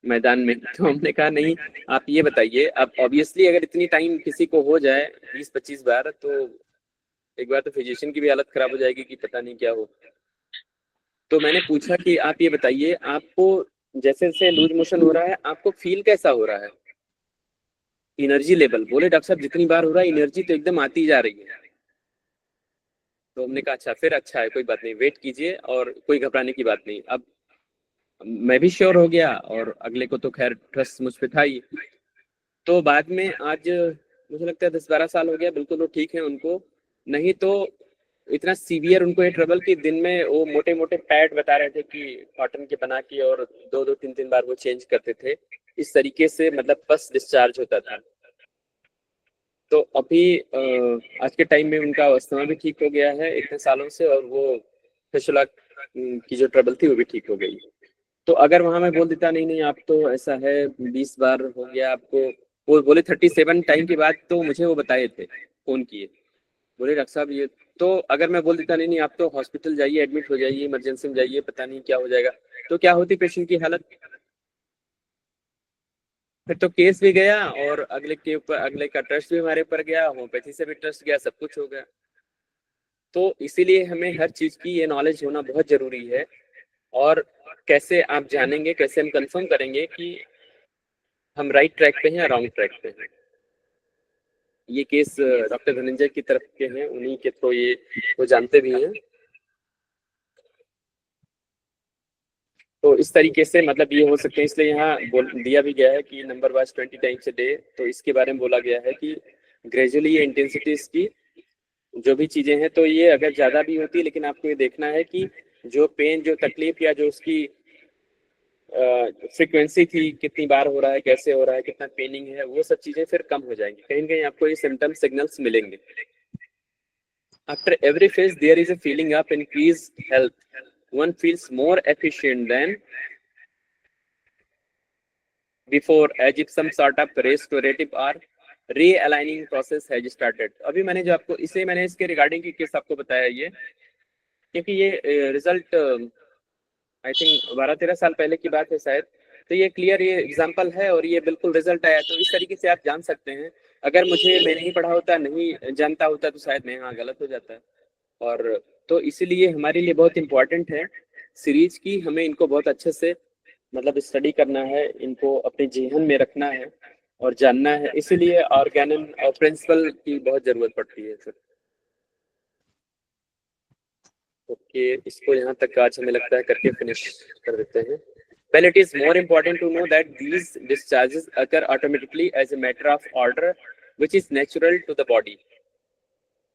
मैदान में। तो हमने कहा नहीं, आप ये बताइए। अब ऑब्वियसली अगर इतनी टाइम किसी को हो जाए 20-25 बार, तो एक बार तो फिजिशियन की भी हालत खराब हो जाएगी कि पता नहीं क्या हो। तो मैंने पूछा कि आप ये बताइए, आपको जैसे जैसे लूज मोशन हो रहा है आपको फील कैसा हो रहा है, एनर्जी लेवल? बोले डॉक्टर साहब जितनी बार हो रहा है एनर्जी तो एकदम आती जा रही है। तो हमने कहा अच्छा, फिर अच्छा है, कोई बात नहीं, वेट कीजिए और कोई घबराने की बात नहीं। अब मैं भी श्योर हो गया और अगले को तो खैर ट्रस्ट मुझ पे था ही। तो बाद में आज मुझे लगता है 10-12 साल हो गया, बिल्कुल वो ठीक है उनको। नहीं तो इतना सीवियर उनको ये ट्रबल कि दिन में वो मोटे मोटे पैड बता रहे थे कि कॉटन के बना के, और 2-3 बार वो चेंज करते थे। इस तरीके से मतलब पस डिस्चार्ज होता था। तो अभी आज के टाइम में उनका अस्थमा भी ठीक हो गया है इतने सालों से, और वो फिस्टुला की जो ट्रबल थी वो भी ठीक हो गई। तो अगर वहां मैं बोल देता नहीं नहीं आप तो ऐसा है 20 बार हो गया आपको, वो बोले 37 टाइम के बाद तो मुझे वो बताए थे, फोन किए, बोले डॉक्टर साहब ये, तो अगर मैं बोल देता नहीं नहीं आप तो हॉस्पिटल जाइए, एडमिट हो जाइए, इमरजेंसी में जाइए, पता नहीं क्या हो जाएगा, तो क्या होती पेशेंट की हालत? फिर तो केस भी गया और अगले के ऊपर, अगले का ट्रस्ट भी हमारे ऊपर गया, होम्योपैथी से भी ट्रस्ट गया, सब कुछ हो गया। तो इसीलिए हमें हर चीज की ये नॉलेज होना बहुत जरूरी है। और कैसे आप जानेंगे, कैसे हम कंफर्म करेंगे कि हम राइट ट्रैक पे हैं या रॉन्ग ट्रैक पे हैं? ये केस डॉक्टर धनंजय की तरफ के हैं, उन्हीं के थ्रू ये वो जानते भी हैं। तो इस तरीके से मतलब ये हो सकते हैं, इसलिए यहाँ बोल दिया भी गया है कि number wise 20 times a day. तो इसके बारे में बोला गया है कि ग्रेजुअली ये इंटेंसिटी इसकी जो भी चीजें हैं, तो ये अगर ज्यादा भी होती है, लेकिन आपको ये देखना है कि जो पेन, जो तकलीफ या जो उसकी फ्रीक्वेंसी थी, कितनी बार हो रहा है, कैसे हो रहा है, कितना पेनिंग है, वो सब चीजें फिर कम हो जाएंगी। कहीं ना कहीं आपको ये सिम्टम सिग्नल्स मिलेंगे। After every phase there is a feeling of increased health, one feels more efficient than before, as if some sort of restorative or realigning process has started। अभी मैंने जो आपको मैंने इसके रिगार्डिंग की केस आपको बताया ये, क्योंकि ये रिजल्ट आई थिंक 12-13 साल पहले की बात है शायद, तो ये क्लियर ये एग्जांपल है और ये बिल्कुल रिजल्ट आया। तो इस तरीके से आप जान सकते हैं। अगर मैं नहीं पढ़ा होता, नहीं जानता होता, तो शायद मैं यहाँ गलत हो जाता है। और तो इसीलिए हमारे लिए बहुत इंपॉर्टेंट है सीरीज की, हमें इनको बहुत अच्छे से मतलब स्टडी करना है, इनको अपने जेहन में रखना है और जानना है। इसीलिए ऑर्गेनन और प्रिंसिपल की बहुत जरूरत पड़ती है सर। ओके, इसको यहाँ तक आज हमें लगता है करके फिनिश कर देते हैं। Well, it is more important to know that these discharges occur automatically as a matter of order, which is natural to the body।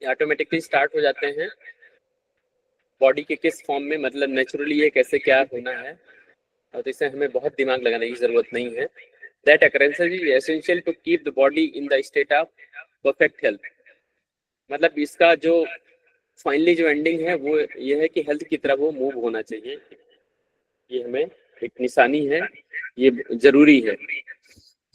ये ऑटोमेटिकली स्टार्ट हो जाते हैं बॉडी के किस फॉर्म में, मतलब नेचुरली ये कैसे क्या होना है, और इसे हमें बहुत दिमाग लगाने की जरूरत नहीं है। That occurrence is essential to keep the body in the state of perfect health। मतलब इसका जो फाइनली जो एंडिंग है वो ये है कि हेल्थ की तरफ वो मूव होना चाहिए। ये हमें एक निशानी है, ये जरूरी है।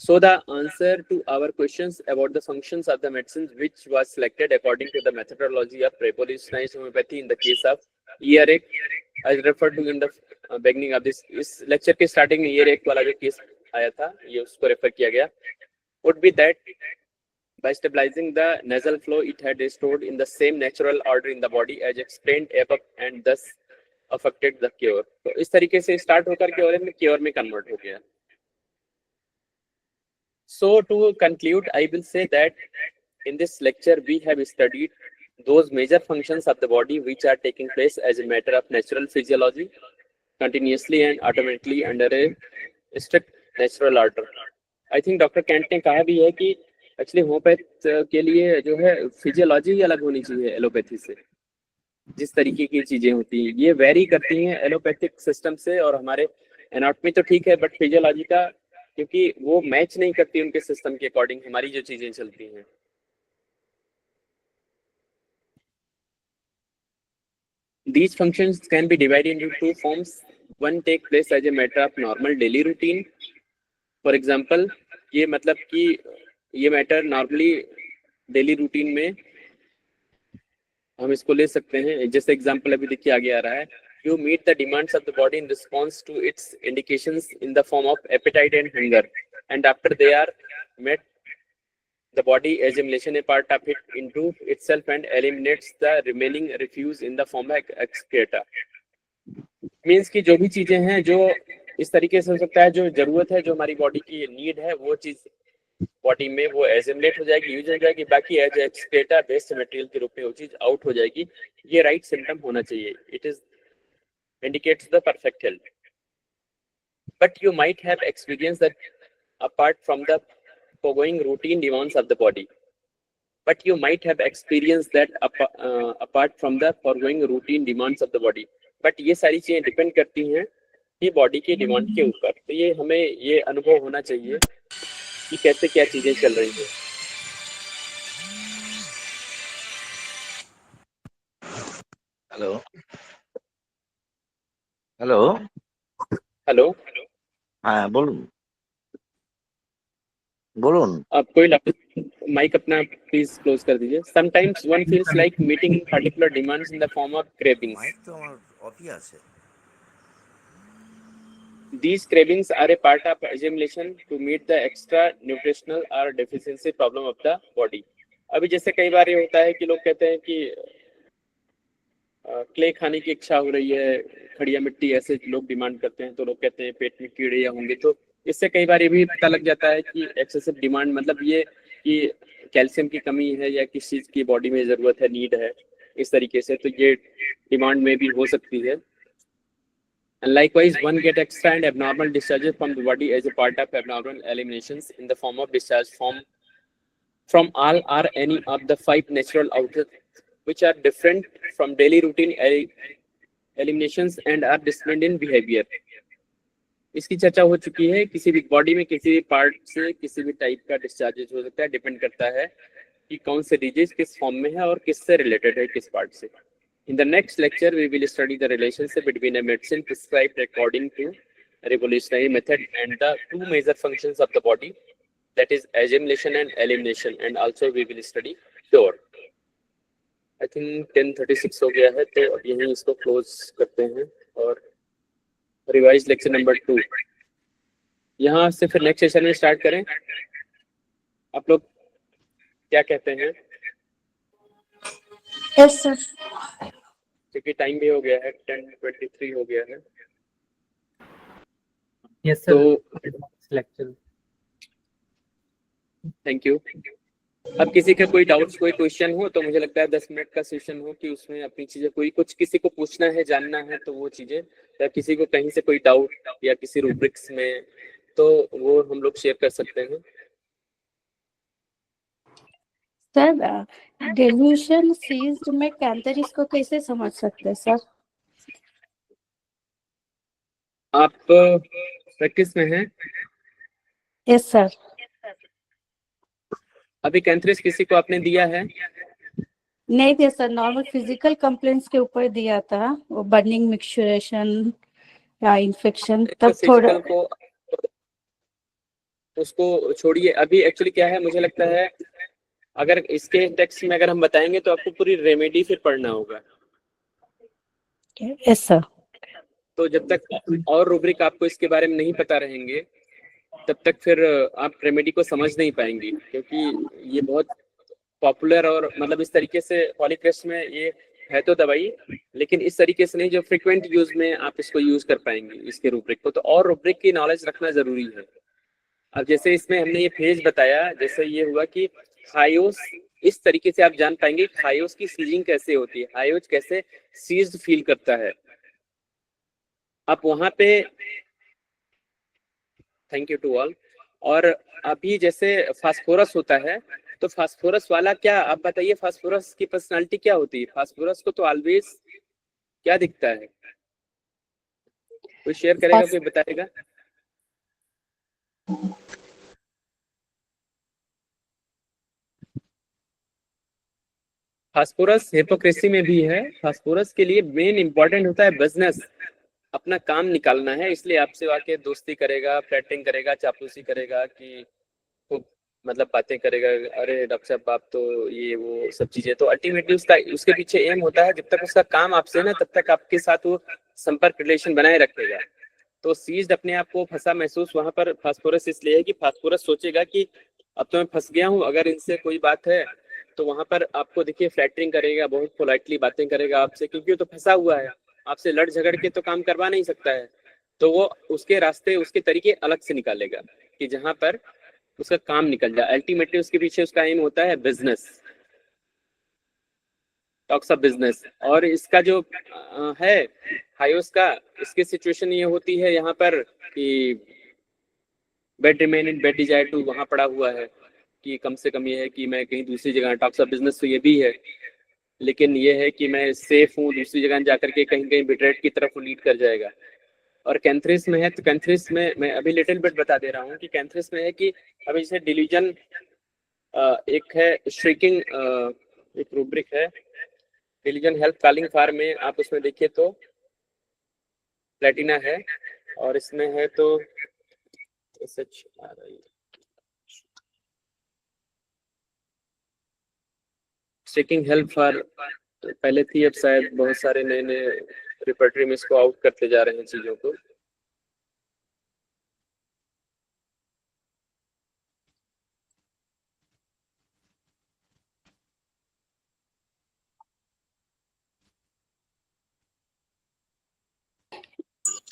So the answer to our questions about the functions of the medicines which was selected according to the methodology of revolutionized homeopathy in the case of earache, as referred to in the beginning of this, इस lecture के starting में earache वाला जो case आया था, ये उसको refer किया गया, would be that by stabilizing the nasal flow it had restored in the same natural order in the body as explained above and thus affected the cure। तो इस तरीके से स्टार्ट होकर के और क्योर में कन्वर्ट हो गया। So to conclude, I will say that in this lecture we have studied those major functions of the body which are taking place as a matter of natural physiology, continuously and automatically under a strict natural order। I think doctor Kent ने कहा भी है कि actually homeopath के लिए जो है physiology अलग होनी चाहिए एलोपैथी से। जिस तरीके की चीजें होती हैं ये वेरी करती हैं एलोपैथिक सिस्टम से, और हमारे एनाटॉमी तो ठीक है बट फिजियोलॉजी का, क्योंकि वो मैच नहीं करती उनके सिस्टम के अकॉर्डिंग हमारी जो चीजें चलती हैं। These functions can be divided into two forms। One take place as a matter of normal daily routine। For example, ये मतलब कि ये मैटर नॉर्मली डेली रूटीन में हम इसको ले सकते हैं। जैसे एग्जांपल अभी देखिए आगे आ रहा है, you meet the demands of the body in response to its indications in the form of appetite and hunger, and after they are met the body assimilation a part of it into itself and eliminates the remaining refuse in the form of excreta। Means कि जो भी चीजें हैं जो इस तरीके से हो सकता है, जो जरूरत है, जो हमारी बॉडी की नीड है, वो चीज बॉडी में वो एजिमुलेट हो जाएगी, यूज हो जाएगी, बाकी एज एक्सक्रेटा वेस्ट मटेरियल के रूप में वो चीज आउट हो जाएगी। ये राइट सिम्टम होना चाहिए। It is indicates the perfect health, but you might have experienced that apart from the foregoing routine demands of the body, but you might have experienced that apart from the foregoing routine demands of the body, but ये सारी चीजें depend करती हैं कि body की demand के ऊपर। तो ये हमें ये अनुभव होना चाहिए कि कैसे क्या चीजें चल रही हैं। हेलो हेलो हेलो, हाँ बोलून बोलून आप कोई माइक अपना प्लीज क्लोज कर दीजिए। Sometimes one feels like meeting particular demands in the form of cravings। Mike तो আমার অফই আছে। These cravings are a part of assimilation to meet the extra nutritional or deficiency problem of the body। अभी जैसे कई बार ये होता है कि लोग कहते हैं कि क्ले खाने की इच्छा हो रही है, खड़िया मिट्टी, ऐसे लोग डिमांड करते हैं, तो लोग कहते हैं पेट में कीड़े या होंगे। तो इससे कई बार ये भी पता लग जाता है कि एक्सेसिव डिमांड मतलब ये कि कैल्शियम की कमी है या किस चीज की बॉडी में जरूरत है, नीड है, इस तरीके से। तो ये डिमांड में भी हो सकती है। And likewise, one get extra and abnormal discharges from the body as a part of abnormal eliminations in the form of discharge from all or any of the 5 natural outlets which are different from daily routine eliminations and are disciplined in behavior. इसकी चर्चा हो चुकी है। किसी भी body में किसी भी पार्ट से किसी भी टाइप का डिस्चार्जेस हो सकता है, डिपेंड करता है कि कौन से डिजीज किस फॉर्म में है और किससे रिलेटेड है, किस पार्ट से। In the next lecture, we will study the relationship between a medicine prescribed according to revolutionary method and the two major functions of the body, that is assimilation and elimination, and also we will study cure. I think 10:36 हो गया है, तो अब यहीं इसको close करते हैं और रिवाइज लेक्चर नंबर 2 यहाँ से फिर नेक्स्ट सेशन में स्टार्ट करें। आप लोग क्या कहते हैं? Yes, sir. क्योंकि टाइम भी हो गया है, 10:23 हो गया है। Yes, तो lecture. Thank you. अब किसी का कोई डाउट्स, कोई क्वेश्चन हो तो मुझे लगता है 10 मिनट का सेशन हो कि उसमें अपनी चीजें कोई कुछ किसी को पूछना है, जानना है, तो वो चीजें, या किसी को कहीं से कोई डाउट या किसी रूब्रिक्स में, तो वो हम लोग शेयर कर सकते हैं। सर, डिल्यूशन सीज्ड में कैंथर को कैसे समझ सकते हैं सर? आप प्रैक्टिस में हैं? Yes sir. अभी कैंथरिस किसी को आपने दिया है? नहीं दिया सर, नॉर्मल फिजिकल कंप्लेंट्स के ऊपर दिया था, वो बर्निंग, मिक्सचरेशन या इन्फेक्शन, तब थोड़ा फिजिकल को उसको छोड़िए। अभी एक्चुअली क्या है, मुझे लगता है अगर इसके टेक्स्ट में अगर हम बताएंगे तो आपको पूरी रेमेडी फिर पढ़ना होगा। Yes sir. तो जब तक और रूब्रिक आपको इसके बारे में नहीं पता रहेंगे तब तक फिर आप रेमेडी को समझ नहीं पाएंगे, क्योंकि ये बहुत पॉपुलर और मतलब इस तरीके से पॉलीक्रेस्ट में ये है तो दवाई, लेकिन इस तरीके से नहीं जो फ्रिक्वेंट यूज में आप इसको यूज कर पाएंगे इसके रूब्रिक को। तो और रूब्रिक की नॉलेज रखना जरूरी है। अब जैसे इसमें हमने ये फेज बताया, जैसे ये हुआ कि हायोस, इस तरीके से आप जान पाएंगे हायोस की सीजिंग कैसे होती है, हायोस कैसे सीज्ड फील करता है। आप वहां पे थैंक यू टू ऑल। और अभी जैसे फास्फोरस होता है, तो फास्फोरस वाला क्या, आप बताइए फास्फोरस की पर्सनालिटी क्या होती है? फास्फोरस को तो ऑलवेज क्या दिखता है? कोई शेयर करेगा, कोई बताएगा? फास्फोरस हिपोक्रेसी में भी है। फास्फोरस के लिए मेन इंपॉर्टेंट होता है बिजनेस, अपना काम निकालना है, इसलिए आपसे आके दोस्ती करेगा, फ्लर्टिंग करेगा, चापलूसी करेगा, कि खूब मतलब बातें करेगा, अरे डॉक्टर साहब आप तो ये वो सब चीजें। तो अल्टीमेटली उसका उसके पीछे एम होता है, जब तक उसका काम आपसे है ना तब तक आपके साथ वो संपर्क रिलेशन बनाए रखेगा। तो सीज्ड अपने आप को फंसा महसूस वहां पर फास्फोरस इसलिए है कि फास्फोरस सोचेगा कि अब तो मैं फंस गया हूँ, अगर इनसे कोई बात है तो वहां पर आपको देखिए फ्लैटरिंग करेगा, बहुत पोलाइटली बातें करेगा आपसे, क्योंकि वो तो फंसा हुआ है, आपसे लड़ झगड़ के तो काम करवा नहीं सकता है। तो वो उसके रास्ते, उसके तरीके अलग से निकालेगा कि जहां पर उसका काम निकल जाए। अल्टीमेटली उसके पीछे उसका एम होता है बिजनेस, टॉक्स ऑफ बिजनेस। और इसका जो है हायोस का, इसकी सिचुएशन ये होती है यहाँ पर कि bed remain in bed desire to, वहां पड़ा हुआ है कि कम से कम ये है कि मैं कहीं दूसरी जगह, टॉक्स ऑफ बिजनेस तो ये भी है, लेकिन ये है कि मैं सेफ हूँ, दूसरी जगह जाकर के कहीं कहीं बिट्रेट की तरफ लीड कर जाएगा। और कैंथरिस में है, तो कैंथरिस में मैं अभी लिटिल बिट बता दे रहा हूँ कि कैंथरिस में है कि अभी जैसे डिलीजन एक है, श्रिकिंग एक रूब्रिक है, डिलीजन हेल्थ कॉलिंग फॉर में आप उसमें देखिए तो प्लेटिना है, और इसमें है तो सच आ रही है श्रिकिंग हेल्प फॉर, पहले थी, अब शायद बहुत सारे नए नए रिपर्टरी में इसको आउट करते जा रहे हैं चीजों को।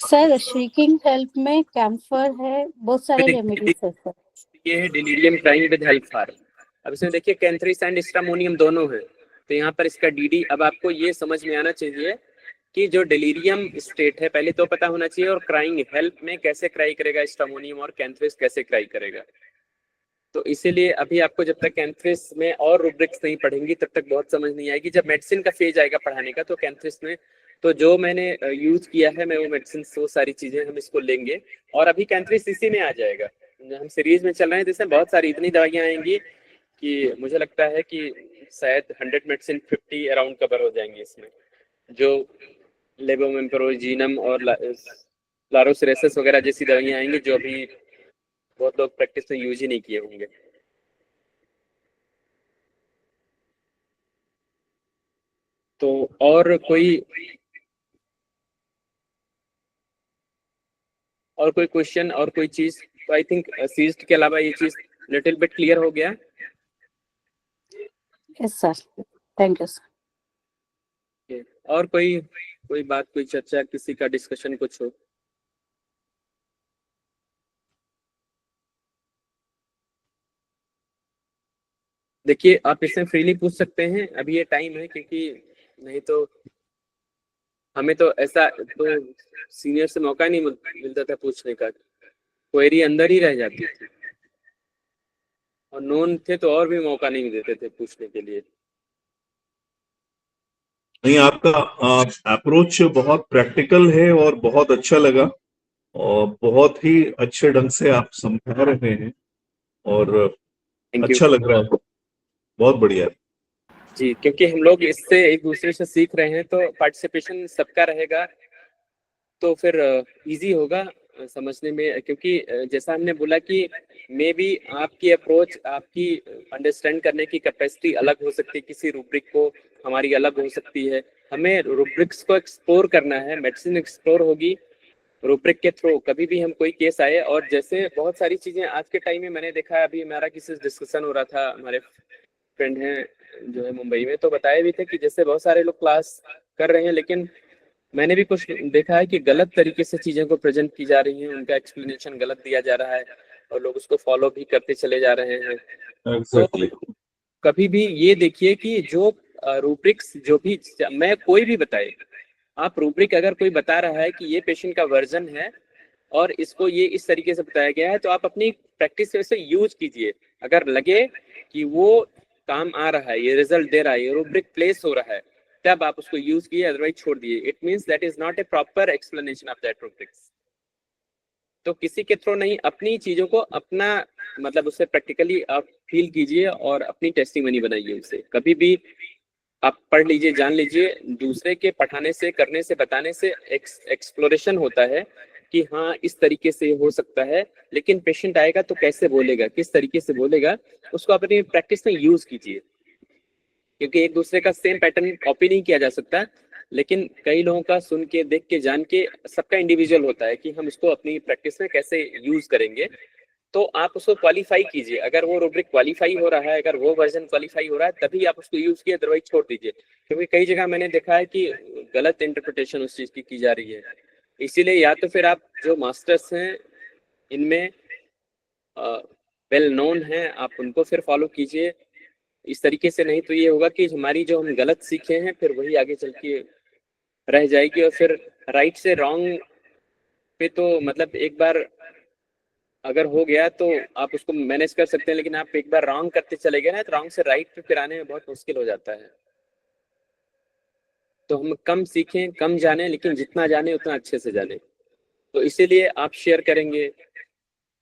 सर श्रीकिंग हेल्प में कैम्फर है, बहुत सारे रेमेडीज है सर। ये है delirium crime with help for. अब इसमें देखिए कैंथरिस एंड स्ट्रामोनियम दोनों है, तो यहाँ पर इसका डीडी, अब आपको ये समझ में आना चाहिए कि जो डिलीरियम स्टेट है पहले तो पता होना चाहिए, और क्राइंग हेल्प में कैसे क्राई करेगा स्ट्रामोनियम, और कैंथरिस कैसे क्राई करेगा। तो इसीलिए अभी आपको जब तक कैंथ्रिस में और रूब्रिक्स नहीं पढ़ेंगी तब तक बहुत समझ नहीं आएगी। जब मेडिसिन का फेज आएगा पढ़ाने का तो कैंथ्रिस में तो जो मैंने यूज किया है मैं वो मेडिसिन वो सारी चीजें हम इसको लेंगे और अभी कैंथ्रिस इसी में आ जाएगा। हम सीरीज में चल रहे हैं जिसमें बहुत सारी इतनी दवाइयां आएंगी कि मुझे लगता है कि शायद 100 मेडिसिन 50 अराउंड कवर हो जाएंगी इसमें, जो लेवोमेम्प्रोजीनम और लारोसिरेसिस वगैरह जैसी दवाइयां आएंगी जो अभी बहुत लोग प्रैक्टिस में यूज ही नहीं किए होंगे। तो और कोई क्वेश्चन और कोई चीज? तो आई थिंक सीज्ड के अलावा ये चीज लिटिल बिट क्लियर हो गया। Yes sir, thank you sir. और कोई बात, कोई चर्चा, किसी का डिस्कशन कुछ हो? देखिए आप इसमें फ्रीली पूछ सकते हैं, अभी ये टाइम है, क्योंकि नहीं तो हमें तो ऐसा तो सीनियर से मौका नहीं मिलता था पूछने का, क्वेरी अंदर ही रह जाती थी और नोन थे तो और भी मौका नहीं देते थे पूछने के लिए। नहीं, आपका अप्रोच बहुत प्रैक्टिकल है और बहुत अच्छा लगा और बहुत ही अच्छे ढंग से आप समझा रहे हैं और अच्छा लग रहा है, बहुत बढ़िया जी, क्योंकि हम लोग इससे एक दूसरे से सीख रहे हैं तो पार्टिसिपेशन सबका रहेगा तो फिर इजी होगा समझने में। क्योंकि जैसा हमने बोला कि मे बी आपकी अप्रोच, आपकी अंडरस्टैंड करने की कैपेसिटी अलग हो सकती है, किसी रूब्रिक को हमारी अलग हो सकती है। हमें रूब्रिक्स को एक्सप्लोर करना है, मेडिसिन एक्सप्लोर होगी रूब्रिक के थ्रू। कभी भी हम कोई केस आए और जैसे बहुत सारी चीजें आज के टाइम में मैंने देखा है, अभी हमारा किसी से डिस्कशन हो रहा था, हमारे फ्रेंड हैं जो है मुंबई में, तो बताए भी थे कि जैसे बहुत सारे लोग क्लास कर रहे हैं लेकिन मैंने भी कुछ देखा है कि गलत तरीके से चीजें को प्रेजेंट की जा रही हैं, उनका एक्सप्लेनेशन गलत दिया जा रहा है और लोग उसको फॉलो भी करते चले जा रहे हैं। Exactly. तो कभी भी ये देखिए कि जो रूब्रिक्स जो भी मैं कोई भी बताए, आप रूब्रिक अगर कोई बता रहा है कि ये पेशेंट का वर्जन है और इसको ये इस तरीके से बताया गया है तो आप अपनी प्रैक्टिस से यूज कीजिए। अगर लगे कि वो काम आ रहा है, ये रिजल्ट दे रहा है, ये रूब्रिक प्लेस हो रहा है, तब आप उसको यूज कीजिए, अदरवाइज छोड़ दिए। It means that is not a proper explanation of that rubrics. तो किसी के थ्रू नहीं, अपनी चीजों को अपना मतलब उससे प्रैक्टिकली आप फील कीजिए और अपनी टेस्टिमनी बनाइए उसे। कभी भी आप पढ़ लीजिए, जान लीजिए, दूसरे के पढ़ाने से, करने से, बताने से एक्सप्लोरेशन होता है कि हाँ इस तरीके से हो सकता है, लेकिन पेशेंट आएगा तो कैसे बोलेगा, किस तरीके से बोलेगा, उसको अपनी प्रैक्टिस में यूज कीजिए। क्योंकि एक दूसरे का सेम पैटर्न कॉपी नहीं किया जा सकता, लेकिन कई लोगों का सुन के, देख के, जान के, सबका इंडिविजुअल होता है कि हम इसको अपनी प्रैक्टिस में कैसे यूज करेंगे। तो आप उसको क्वालिफाई कीजिए, अगर वो रूब्रिक क्वालिफाई हो रहा है, अगर वो वर्जन क्वालिफाई हो रहा है तभी आप उसको यूज कीजिए, अदरवाइज छोड़ दीजिए। क्योंकि कई जगह मैंने देखा है कि गलत इंटरप्रिटेशन उस चीज की जा रही है। इसीलिए या तो फिर आप जो मास्टर्स हैं इनमें वेल नोन हैं, आप उनको फिर फॉलो कीजिए इस तरीके से। नहीं तो ये होगा कि हमारी जो हम गलत सीखे हैं फिर वही आगे चल के रह जाएगी। और फिर राइट से रॉन्ग पे तो मतलब एक बार अगर हो गया तो आप उसको मैनेज कर सकते हैं, लेकिन आप एक बार रॉन्ग करते चले गए ना तो रॉन्ग से राइट पे फिर आने में बहुत मुश्किल हो जाता है। तो हम कम सीखें, कम जाने, लेकिन जितना जाने उतना अच्छे से जाने। तो इसीलिए आप शेयर करेंगे,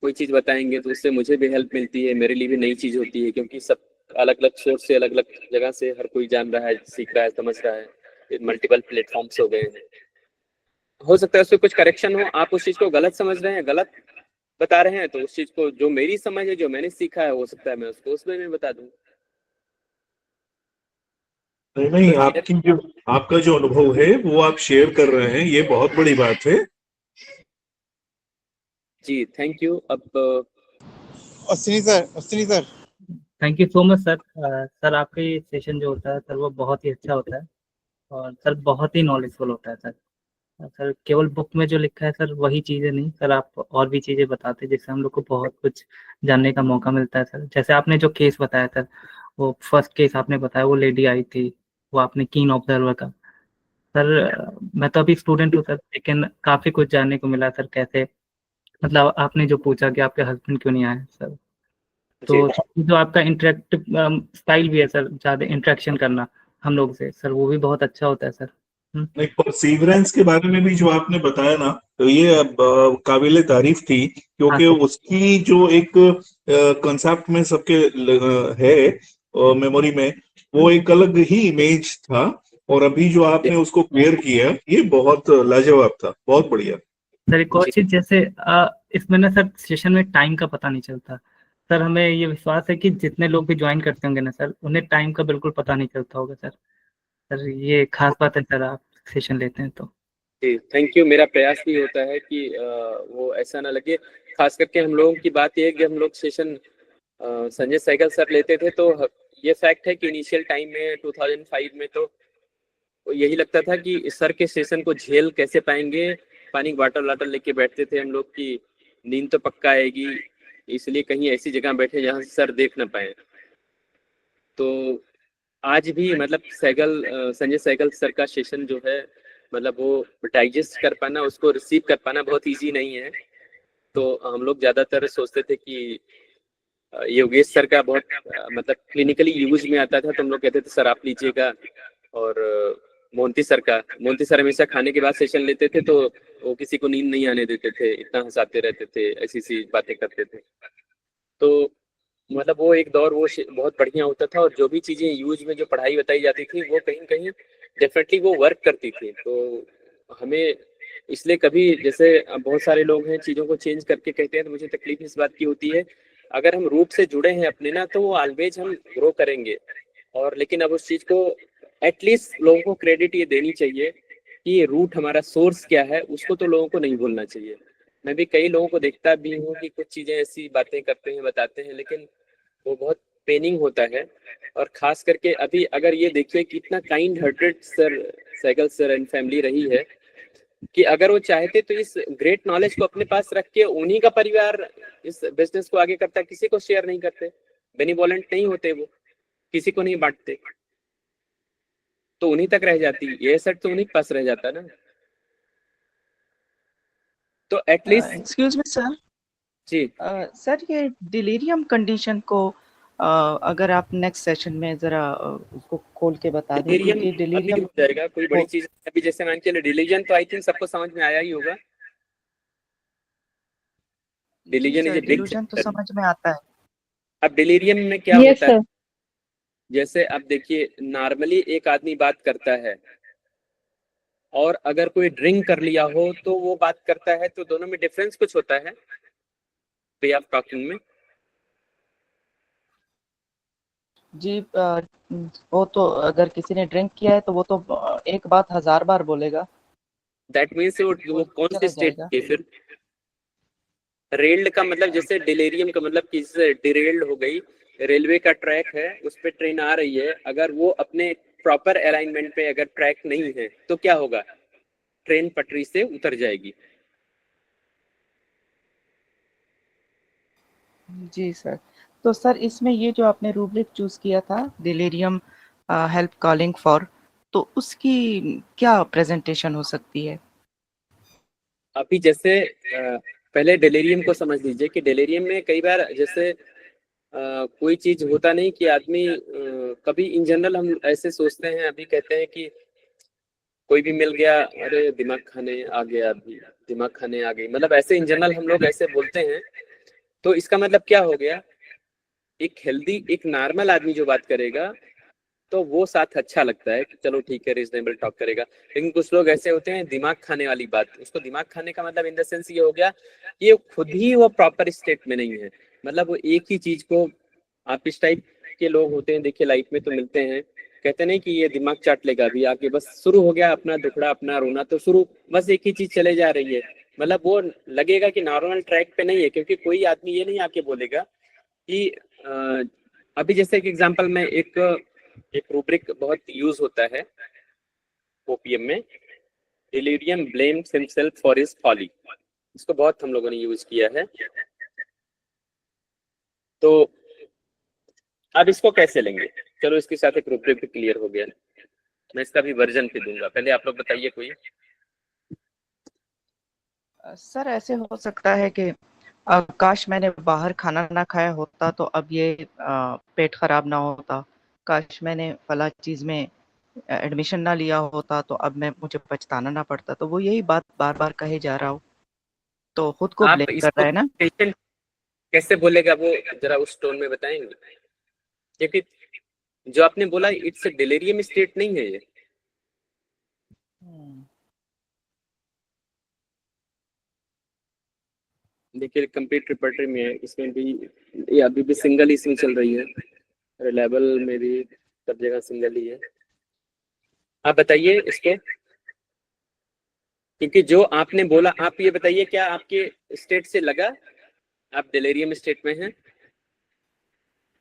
कोई चीज बताएंगे तो उससे मुझे भी हेल्प मिलती है, मेरे लिए भी नई चीज होती है, क्योंकि सब अलग अलग सोर्स से, अलग अलग जगह से हर कोई जान रहा है, सीख रहा है, समझ रहा है। मल्टीपल प्लेटफॉर्म्स हो गए हैं, हो सकता है उसमें कुछ करेक्शन हो। आप उस चीज को गलत समझ रहे हैं, गलत बता रहे हैं, तो उस चीज को जो मेरी समझ है, जो मैंने सीखा है, हो सकता है मैं उसको उसमें मैं बता दूं। नहीं, आपका जो अनुभव है वो आप शेयर कर रहे हैं, ये बहुत बड़ी बात है जी। Thank you. अब Ashwini sir thank you so much sir. Sir आपका ये सेशन जो होता है सर वो बहुत ही अच्छा होता है और सर बहुत ही नॉलेजफुल होता है सर। सर केवल बुक में जो लिखा है सर वही चीज़ें नहीं सर, आप और भी चीज़ें बताते हैं जिससे हम लोग को बहुत कुछ जानने का मौका मिलता है सर। जैसे आपने जो केस बताया सर, वो फर्स्ट केस आपने बताया, वो लेडी आई थी, वो आपने कीन ऑब्जर्वर का। सर मैं तो अभी स्टूडेंट हूँ सर, लेकिन काफ़ी कुछ जानने को मिला सर। कैसे मतलब आपने जो पूछा कि आपके हस्बैंड क्यों नहीं आए सर, तो जो आपका इंटरेक्टिव स्टाइल भी है सर, ज्यादा इंटरेक्शन करना हम लोग से सर, वो भी बहुत अच्छा होता है सर। नहीं, परसीवरेंस के बारे में भी जो आपने बताया ना, तो ये काबिले तारीफ थी, क्योंकि हाँ, उसकी जो एक कंसेप्ट में सबके है मेमोरी में, वो एक अलग ही इमेज था, और अभी जो आपने उसको क्लियर किया, ये बहुत लाजवाब था, बहुत बढ़िया। सर एक और चीज, जैसे इसमें ना सर सेशन में टाइम का पता नहीं चलता सर, हमें ये विश्वास है कि जितने लोग भी ज्वाइन करते होंगे ना सर, उन्हें टाइम का बिल्कुल पता नहीं चलता होगा सर। सर ये खास बात है सर, आप सेशन लेते हैं तो। जी, थैंक यू। मेरा प्रयास भी होता है कि वो ऐसा ना लगे। खास करके हम लोगों की बात ये है कि हम लोग सेशन संजय सहगल सर लेते थे, तो ये फैक्ट है कि इनिशियल टाइम में 2005 में तो यही लगता था कि इस सर के सेशन को झेल कैसे पाएंगे। पानी वाटर वाटर लेके बैठते थे हम लोग की नींद तो पक्का आएगी, इसलिए कहीं ऐसी जगह बैठे जहाँ से सर देख ना पाए। तो आज भी मतलब संजय सहगल सर का सेशन जो है, मतलब वो डाइजेस्ट कर पाना, उसको रिसीव कर पाना बहुत इजी नहीं है। तो हम लोग ज्यादातर सोचते थे कि योगेश सर का बहुत मतलब क्लिनिकली यूज में आता था, तो हम लोग कहते थे सर आप लीजिएगा। और मोंती सर हमेशा खाने के बाद सेशन लेते थे, तो वो किसी को नींद नहीं आने देते थे, इतना हंसाते रहते थे, ऐसी सी बातें करते थे। तो मतलब वो एक दौर वो बहुत बढ़िया होता था, और जो भी चीजें यूज में जो पढ़ाई बताई जाती थी वो कहीं कहीं डेफिनेटली वो वर्क करती थी। तो हमें इसलिए कभी, जैसे बहुत सारे लोग हैं चीजों को चेंज करके कहते हैं, तो मुझे तकलीफ इस बात की होती है, अगर हम रूट से जुड़े हैं अपने ना, तो वो ऑलवेज हम ग्रो करेंगे। और लेकिन अब उस चीज को एटलीस्ट लोगों को क्रेडिट ये देनी चाहिए कि ये रूट हमारा सोर्स क्या है, उसको तो लोगों को नहीं भूलना चाहिए। मैं भी कई लोगों को देखता भी हूँ कि कुछ चीजें ऐसी बातें करते हैं, बताते हैं, लेकिन वो बहुत पेनिंग होता है। और खास करके अभी अगर ये देखिए कितना kind hearted sir Sehgal sir and family रही है, कि अगर वो चाहते तो इस ग्रेट नॉलेज को अपने पास रख के उन्हीं का परिवार इस बिजनेस को आगे करता, किसी को शेयर नहीं करते, बेनिवोलेंट नहीं होते, वो किसी को नहीं बांटते, तो उन्हीं तक रह जाती, ये सेट तो उन्हीं के पास रह जाता ना। तो एटलीस्ट एक्सक्यूज मी सर। जी सर ये डिलीरियम कंडीशन को अगर आप नेक्स्ट सेशन में जरा उसको खोल के बता दें, डिलीरियम क्योंकि अभी डिलीरियम हो जाएगा, कोई बड़ी चीज अभी जैसे मान के डिलीजन तो आई थिंक सबको समझ में आया ही होगा। Delusion is a big delusion तो समझ में आता है। अब डिलीरियम में क्या यस होता है, सर। जैसे अब देखिए नॉर्मली एक आदमी बात करता है, और अगर कोई ड्रिंक कर लिया हो तो वो बात करता है, तो दोनों में डिफरेंस कुछ होता है वे ऑफ टॉकिंग में। जी वो तो अगर किसी ने ड्रिंक किया है तो वो तो एक बात 1000 बार बोलेगा। दैट मीन्स वो कौन सी स्टेट के फिर रेल्ड का मतलब, जैसे डिलेरियम का मतलब कि डिरेल्ड हो गई, रेलवे का ट्रैक है, उस पर ट्रेन आ रही है, अगर वो अपने प्रॉपर अलाइनमेंट पे अगर ट्रैक नहीं है तो क्या होगा, ट्रेन पटरी से उतर जाएगी। जी सर। तो सर इसमें ये जो आपने रूब्रिक चूज किया था, डिलीरियम हेल्प कॉलिंग फॉर, तो उसकी क्या प्रेजेंटेशन हो सकती है? अभी जैसे पहले डिलेरियम को समझ लीजिए कि डिलेरियम में कई बार जैसे कोई चीज होता नहीं कि आदमी कभी इन जनरल हम ऐसे सोचते हैं, अभी कहते हैं कि कोई भी मिल गया, अरे दिमाग खाने आ गया, अभी दिमाग खाने आ गई, मतलब ऐसे इन जनरल हम लोग ऐसे बोलते हैं। तो इसका मतलब क्या हो गया, एक हेल्दी एक नॉर्मल आदमी जो बात करेगा तो वो साथ अच्छा लगता है कि चलो ठीक है रीजनेबल टॉक करेगा। लेकिन कुछ लोग ऐसे होते हैं दिमाग खाने वाली बात, उसको दिमाग खाने का मतलब इन द सेंस ये हो गया कि खुद ही वो प्रॉपर स्टेट में नहीं है, मतलब वो एक ही चीज को, आप इस टाइप के लोग होते हैं देखिए लाइफ में तो मिलते हैं, कहते नहीं कि ये दिमाग चाट लेगा, अभी आके बस शुरू हो गया अपना दुखड़ा अपना रोना, तो शुरू बस एक ही चीज चले जा रही है, मतलब वो लगेगा कि नॉर्मल ट्रैक पे नहीं है, क्योंकि कोई आदमी ये नहीं आके बोलेगा कि अभी जैसे एक एग्जांपल में एक रूब्रिक बहुत यूज होता है ओपीएम में, delirium blames himself for his folly, इसको बहुत हम लोगों ने यूज किया है। तो अब इसको कैसे लेंगे, चलो इसके साथ एक रूब्रिक भी क्लियर हो गया, मैं इसका भी वर्जन पे दूंगा, पहले आप लोग बताइए कोई। सर ऐसे हो सकता है कि काश मैंने बाहर खाना ना खाया होता तो अब ये पेट खराब ना होता। काश मैंने फला चीज में एडमिशन ना लिया होता तो अब मुझे पछताना ना पड़ता। तो वो यही बात बार बार कहे जा रहा हूँ, तो खुद को आप ब्लेम कर इसको रहा है ना। पेशेंट कैसे बोलेगा वो जरा उस टोन में बताएंगे? क्योंकि जो आपने बोला इट्स डिलीरियम स्टेट नहीं है ये। देखिए कंप्लीट रिपर्टरी में है, इसमें भी ये अभी भी सिंगल इसमें चल रही है, रिलायबल में भी सब जगह सिंगल ही है। आप बताइए इसको, क्योंकि जो आपने बोला, आप ये बताइए क्या आपके स्टेट से लगा आप डिलीरियम स्टेट में हैं?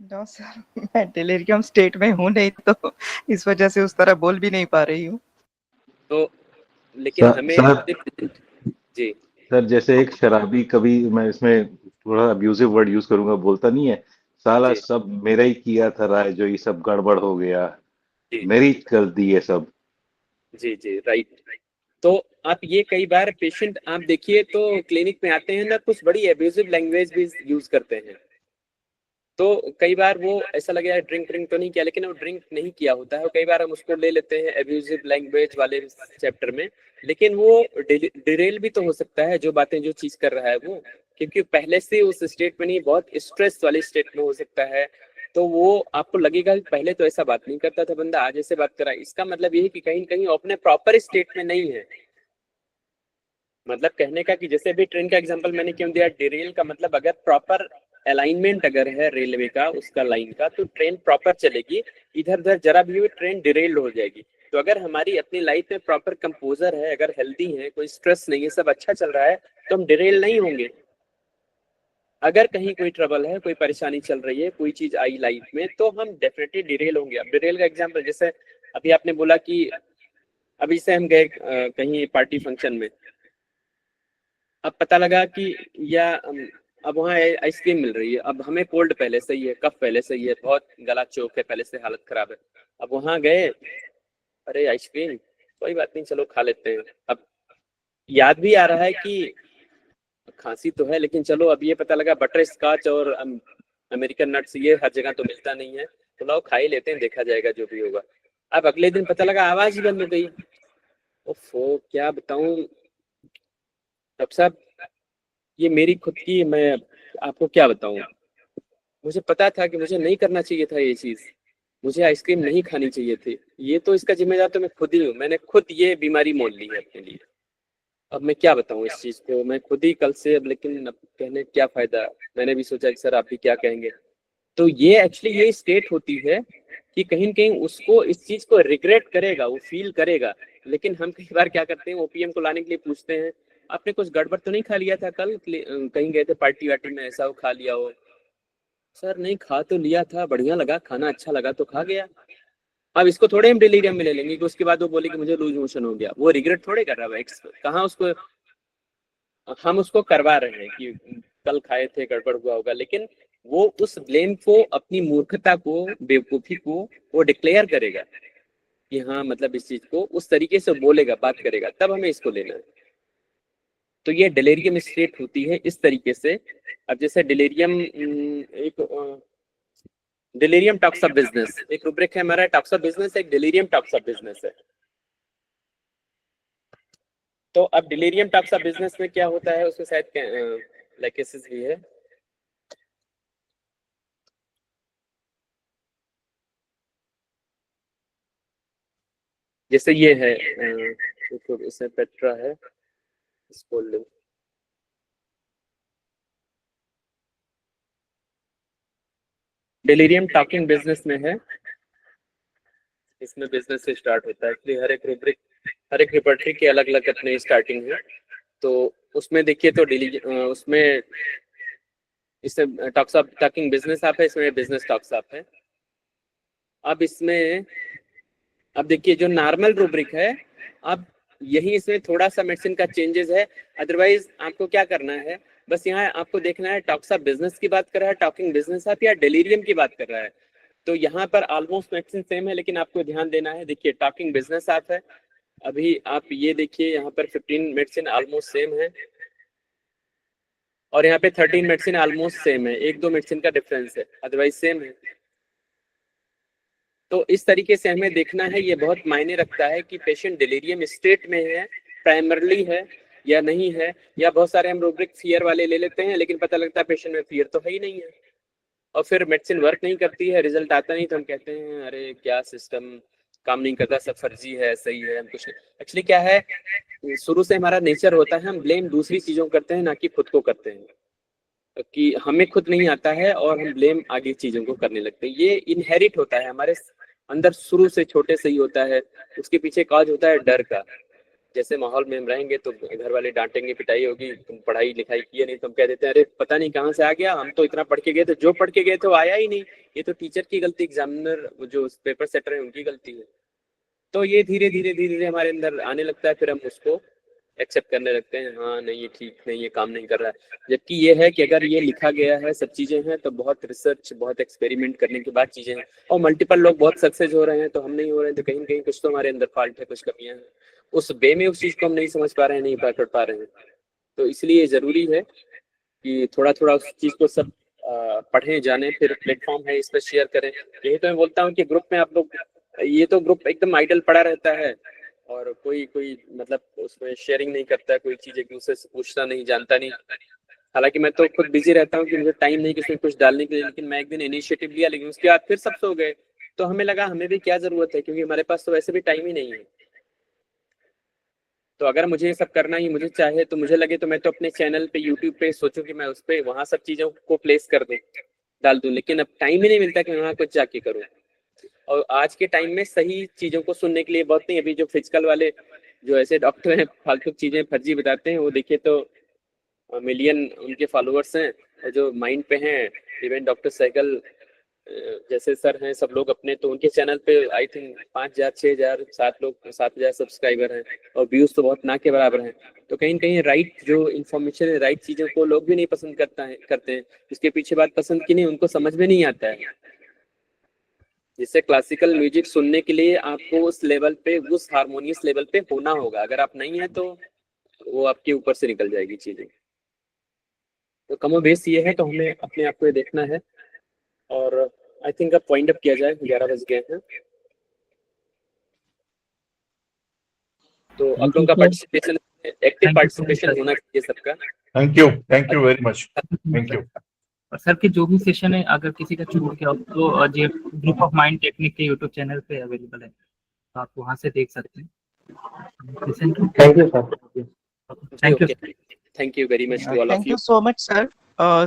नो सर, मैं डिलीरियम स्टेट में हूँ नहीं, तो इस वजह से उस तरह बोल भी नहीं पा रही हूँ। तो लेकिन सर हमें सर जी सर जैसे एक शराबी, कभी मैं इसमें थोड़ा अब्यूजिव वर्ड यूज करूंगा, बोलता नहीं है साला जी सब मेरा ही किया था राय, जो ये सब गड़बड़ हो गया, जी मेरी गलती है सब। जी जी राइट। तो आप ये कई बार पेशेंट आप देखिए तो क्लिनिक में आते हैं ना, कुछ बड़ी एब्यूजिव लैंग्वेज भी यूज करते हैं। तो कई बार वो ऐसा लगेगा ड्रिंक ड्रिंक तो नहीं किया, लेकिन वो ड्रिंक नहीं किया होता है। कई बार हम उसको ले लेते हैं एब्यूजिव लैंग्वेज वाले चैप्टर में, लेकिन वो डिरेल भी तो हो सकता है जो बातें जो चीज कर रहा है वो, क्योंकि पहले से उस स्टेट में नहीं, बहुत स्ट्रेस वाले स्टेट में हो सकता है। तो वो आपको लगेगा कि पहले तो ऐसा बात नहीं करता था बंदा, आज ऐसे बात कर रहा है। इसका मतलब ये है कि कहीं कहीं अपने प्रॉपर स्टेट में नहीं है। मतलब कहने का कि जैसे भी ट्रेन का एग्जांपल मैंने क्यों दिया, डिरेल का मतलब अगर प्रॉपर अलाइनमेंट अगर है रेलवे का उसका लाइन का, तो ट्रेन प्रॉपर चलेगी। इधर उधर जरा भी हुई ट्रेन डिरेल हो जाएगी। तो अगर हमारी अपनी लाइफ में प्रॉपर कंपोजर है, अगर हेल्दी है, कोई स्ट्रेस नहीं है, सब अच्छा चल रहा है, तो हम डिरेल नहीं होंगे। अगर कहीं कोई ट्रबल है, कोई परेशानी चल रही है, कोई चीज आई लाइफ में, तो हम डेफिनेटली डिरेल होंगे। अब डिरेल का एग्जाम्पल जैसे अभी आपने बोला कि अभी से हम गए कहीं पार्टी फंक्शन में, अब पता लगा कि या अब वहाँ आइसक्रीम मिल रही है। अब हमें कोल्ड पहले से ही है, कफ पहले से ही है, बहुत गला चोक है, पहले से हालत खराब है। अब वहाँ गए, अरे आइसक्रीम, कोई बात नहीं चलो खा लेते हैं। अब याद भी आ रहा है कि खांसी तो है, लेकिन चलो अब ये पता लगा बटर स्कॉच और अमेरिकन नट्स ये हर जगह तो मिलता नहीं है, तो लाओ खा ही लेते हैं, देखा जाएगा जो भी होगा। अब अगले दिन पता लगा आवाज ही बंद हो गई। ओफो, क्या बताऊं डॉक्टर साहब, ये मेरी खुद की, मैं आपको क्या बताऊं। मुझे पता था कि मुझे नहीं करना चाहिए था ये चीज, मुझे आइसक्रीम नहीं खानी चाहिए थी। ये तो इसका जिम्मेदार तो मैं खुद ही हूँ, मैंने खुद ये बीमारी मोल ली है अपने लिए। अब मैं क्या बताऊं इस चीज को, मैं खुद ही कल से, अब लेकिन अब कहने क्या फायदा। मैंने भी सोचा कि सर आप भी क्या कहेंगे। तो ये एक्चुअली ये स्टेट होती है कि कहीं न कहीं उसको इस चीज को रिग्रेट करेगा, वो फील करेगा। लेकिन हम कई बार क्या करते हैं, ओपीएम को लाने के लिए पूछते हैं आपने कुछ गड़बड़ तो नहीं खा लिया था कल, कहीं गए थे पार्टी वार्टी में, ऐसा हो खा लिया हो? सर नहीं खा तो लिया था, बढ़िया लगा, खाना अच्छा लगा तो खा गया। अब इसको थोड़े हम डिलीरियम में ले लेंगे कि उसके बाद वो बोले कि मुझे लूज मोशन हो गया। वो रिग्रेट थोड़े कर रहा है, कहाँ उसको, हम उसको करवा रहे हैं कि कल खाए थे गड़बड़ हुआ होगा। लेकिन वो उस ब्लेम को, अपनी मूर्खता को, बेवकूफी को वो डिक्लेयर करेगा कि हाँ मतलब इस चीज को उस तरीके से बोलेगा, बात करेगा, तब हमें इसको लेना है। तो ये डिलीरियम स्टेट होती है इस तरीके से। अब जैसे डिलीरियम, एक डिलीरियम टॉक्स ऑफ बिजनेस, एक रूब्रिक है हमारा टॉक्स ऑफ बिजनेस, एक डिलीरियम टॉक्स ऑफ बिजनेस है। तो अब डिलीरियम टॉक्स ऑफ बिजनेस में क्या होता है, उसमें शायद लाइक केसेस भी है। जैसे ये है, इसमें पेट्रा है, इसको लो। डिलीरियम टॉकिंग बिजनेस में है, इसमें बिजनेस से स्टार्ट होता है। इसलिए हर एक रूब्रिक, हर एक रिपर्टरी के अलग अलग अपने स्टार्टिंग है। तो उसमें देखिए तो उसमें इसमें टॉक्स ऑफ टॉकिंग बिजनेस आप है, इसमें बिजनेस टॉक्स आप है। अब इसमें, अब देखिए जो नॉर्मल रूब्रिक है, अब यही इसमें थोड़ा सा मेडिसिन का चेंजेस है। अदरवाइज आपको क्या करना है, बस यहाँ आपको देखना है टॉक्स ऑफ बिजनेस की बात कर रहा है, टॉकिंग बिजनेस आप, या डिलीरियम की बात कर रहा है। तो यहाँ पर ऑलमोस्ट मेडिसिन सेम है, लेकिन आपको ध्यान देना है। देखिए टॉकिंग बिजनेस आप है, अभी आप ये देखिए यहाँ पर 15 मेडिसिन ऑलमोस्ट सेम है। और यहाँ पे 13 मेडिसिन ऑलमोस्ट सेम है, 1-2 मेडिसिन का डिफरेंस है, अदरवाइज सेम है। तो इस तरीके से हमें देखना है, ये बहुत मायने रखता है कि पेशेंट डिलीरियम स्टेट में है, प्राइमरली है या नहीं है, या बहुत सारे हम रूब्रिक फियर वाले ले लेते हैं लेकिन पता लगता है पेशेंट में फियर तो है ही नहीं है, और फिर मेडिसिन वर्क नहीं करती है, रिजल्ट आता नहीं, तो हम कहते हैं अरे क्या सिस्टम काम नहीं करता, सब फर्जी है, सही है, हम कुछ नहीं। एक्चुअली क्या है, शुरू से हमारा नेचर होता है हम ब्लेम दूसरी चीजों को करते हैं, ना कि खुद को करते हैं, कि हमें खुद नहीं आता है और हम ब्लेम आगे चीजों को करने लगते हैं। ये इनहेरिट होता है हमारे अंदर, शुरू से छोटे से ही होता है। उसके पीछे कॉज होता है डर का। जैसे माहौल में हम रहेंगे तो घर वाले डांटेंगे, पिटाई होगी, तुम पढ़ाई लिखाई किए नहीं, तुम कह देते हैं अरे पता नहीं कहाँ से आ गया, हम तो इतना पढ़ के गए थे, जो पढ़ के गए थे वो आया ही नहीं, ये तो टीचर की गलती, एग्जामिनर जो पेपर सेटर है उनकी गलती है। तो ये धीरे धीरे हमारे अंदर आने लगता है, फिर हम उसको एक्सेप्ट करने लगते हैं, हाँ नहीं ये ठीक नहीं, ये काम नहीं कर रहा है। जबकि ये है कि अगर ये लिखा गया है, सब चीजें हैं, तो बहुत रिसर्च, बहुत एक्सपेरिमेंट करने के बाद चीजें हैं, और मल्टीपल लोग बहुत सक्सेस हो रहे हैं तो हम नहीं हो रहे हैं, तो कहीं कहीं कुछ तो हमारे अंदर फॉल्ट है, कुछ कमियां हैं, उस वे में उस चीज को हम नहीं समझ पा रहे हैं, नहीं पकड़ पा रहे हैं। तो इसलिए जरूरी है कि थोड़ा थोड़ा उस चीज को सब पढ़ें, जाने, फिर प्लेटफॉर्म है इस पर शेयर करें। यही तो मैं बोलता हूँ कि ग्रुप में आप लोग, ये तो ग्रुप एकदम आइडल पड़ा रहता है और कोई मतलब उसमें शेयरिंग नहीं करता है, कोई चीज एक दूसरे से पूछना नहीं, जानता नहीं। हालांकि मैं तो खुद बिजी रहता हूँ कि मुझे टाइम नहीं किसी में कुछ डालने के लिए, लेकिन मैं एक दिन इनिशिएटिव लिया, लेकिन उसके बाद फिर सब सो गए, तो हमें लगा हमें भी क्या जरूरत है, क्योंकि हमारे पास तो वैसे भी टाइम ही नहीं है। तो अगर मुझे ये सब करना ही मुझे चाहे, तो मुझे लगे तो मैं तो अपने चैनल पे, यूट्यूब पे सोचूं कि मैं उस पर वहां सब चीजों को प्लेस कर दूं, डाल दूं, लेकिन अब टाइम ही नहीं मिलता कि मैं वहां कुछ जाके करूं। और आज के टाइम में सही चीजों को सुनने के लिए बहुत नहीं, अभी जो फिजिकल वाले जो ऐसे डॉक्टर हैं फालतू चीजें फर्जी बताते हैं, वो देखिए तो मिलियन उनके फॉलोअर्स हैं, और जो माइंड पे हैं, इवन डॉक्टर सहगल जैसे सर हैं, सब लोग अपने, तो उनके चैनल पे आई थिंक 5000, 6000, 7000 सब्सक्राइबर हैं, और व्यूज तो बहुत ना के बराबर हैं। तो कहीं न कहीं राइट जो इन्फॉर्मेशन है, राइट चीजों को लोग भी नहीं पसंद करते हैं। उसके पीछे बात पसंद की नहीं, उनको समझ में नहीं आता है। जैसे क्लासिकल म्यूजिक सुनने के लिए आपको उस लेवल पे, उस हारमोनियस लेवल पे होना होगा, अगर आप नहीं है तो वो आपके ऊपर से निकल जाएगी चीजें। तो कमो बेस ये है, तो हमें अपने आप को ये देखना है। और आई थिंक अब पॉइंट अप किया जाए, 11 बज गए हैं, तो आप लोगों का पार्टिसिपेशन, एक्टिव पार्टिसिपेशन होना चाहिए सबका। Thank you very much, thank you. और सर के जो भी सेशन है, अगर किसी का छूट गया हो तो जो ग्रुप ऑफ माइंड टेक्निक के यूट्यूब चैनल पे अवेलेबल है, तो आप वहां से देख सकते हैं। Thank you sir, thank you very much to all of thank you. You so much sir.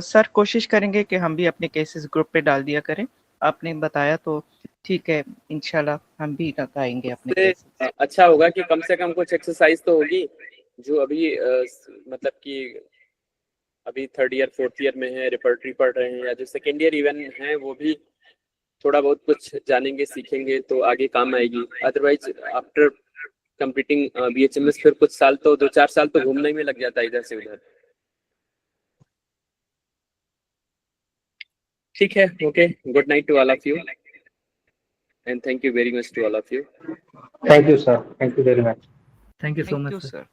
Sir कोशिश करेंगे कि हम भी अपने केसेस ग्रुप पे डाल दिया करें, आपने बताया तो ठीक है, इंशाल्लाह हम भी बताएंगे अपने केसेस। अच्छा होगा कि कम से कम कुछ एक्सरसाइज तो होगी, जो अभी मतलब कि अभी 3rd ईयर 4th ईयर में है, रिपर्टरी पढ़ रहे हैं, या जो 2nd ईयर इवन है, वो भी थोड़ा बहुत कुछ जानेंगे, सीखेंगे, तो आगे काम आएगी। अदरवाइज आफ्टर कंप्लीटिंग BHMS फिर कुछ साल तो 2-4 साल तो घूमने में लग जाता है इधर से उधर। ठीक है, okay, good night to all of you and thank you very much to all of you. Thank you sir, thank you very much. Thank you so thank much you sir. Sir.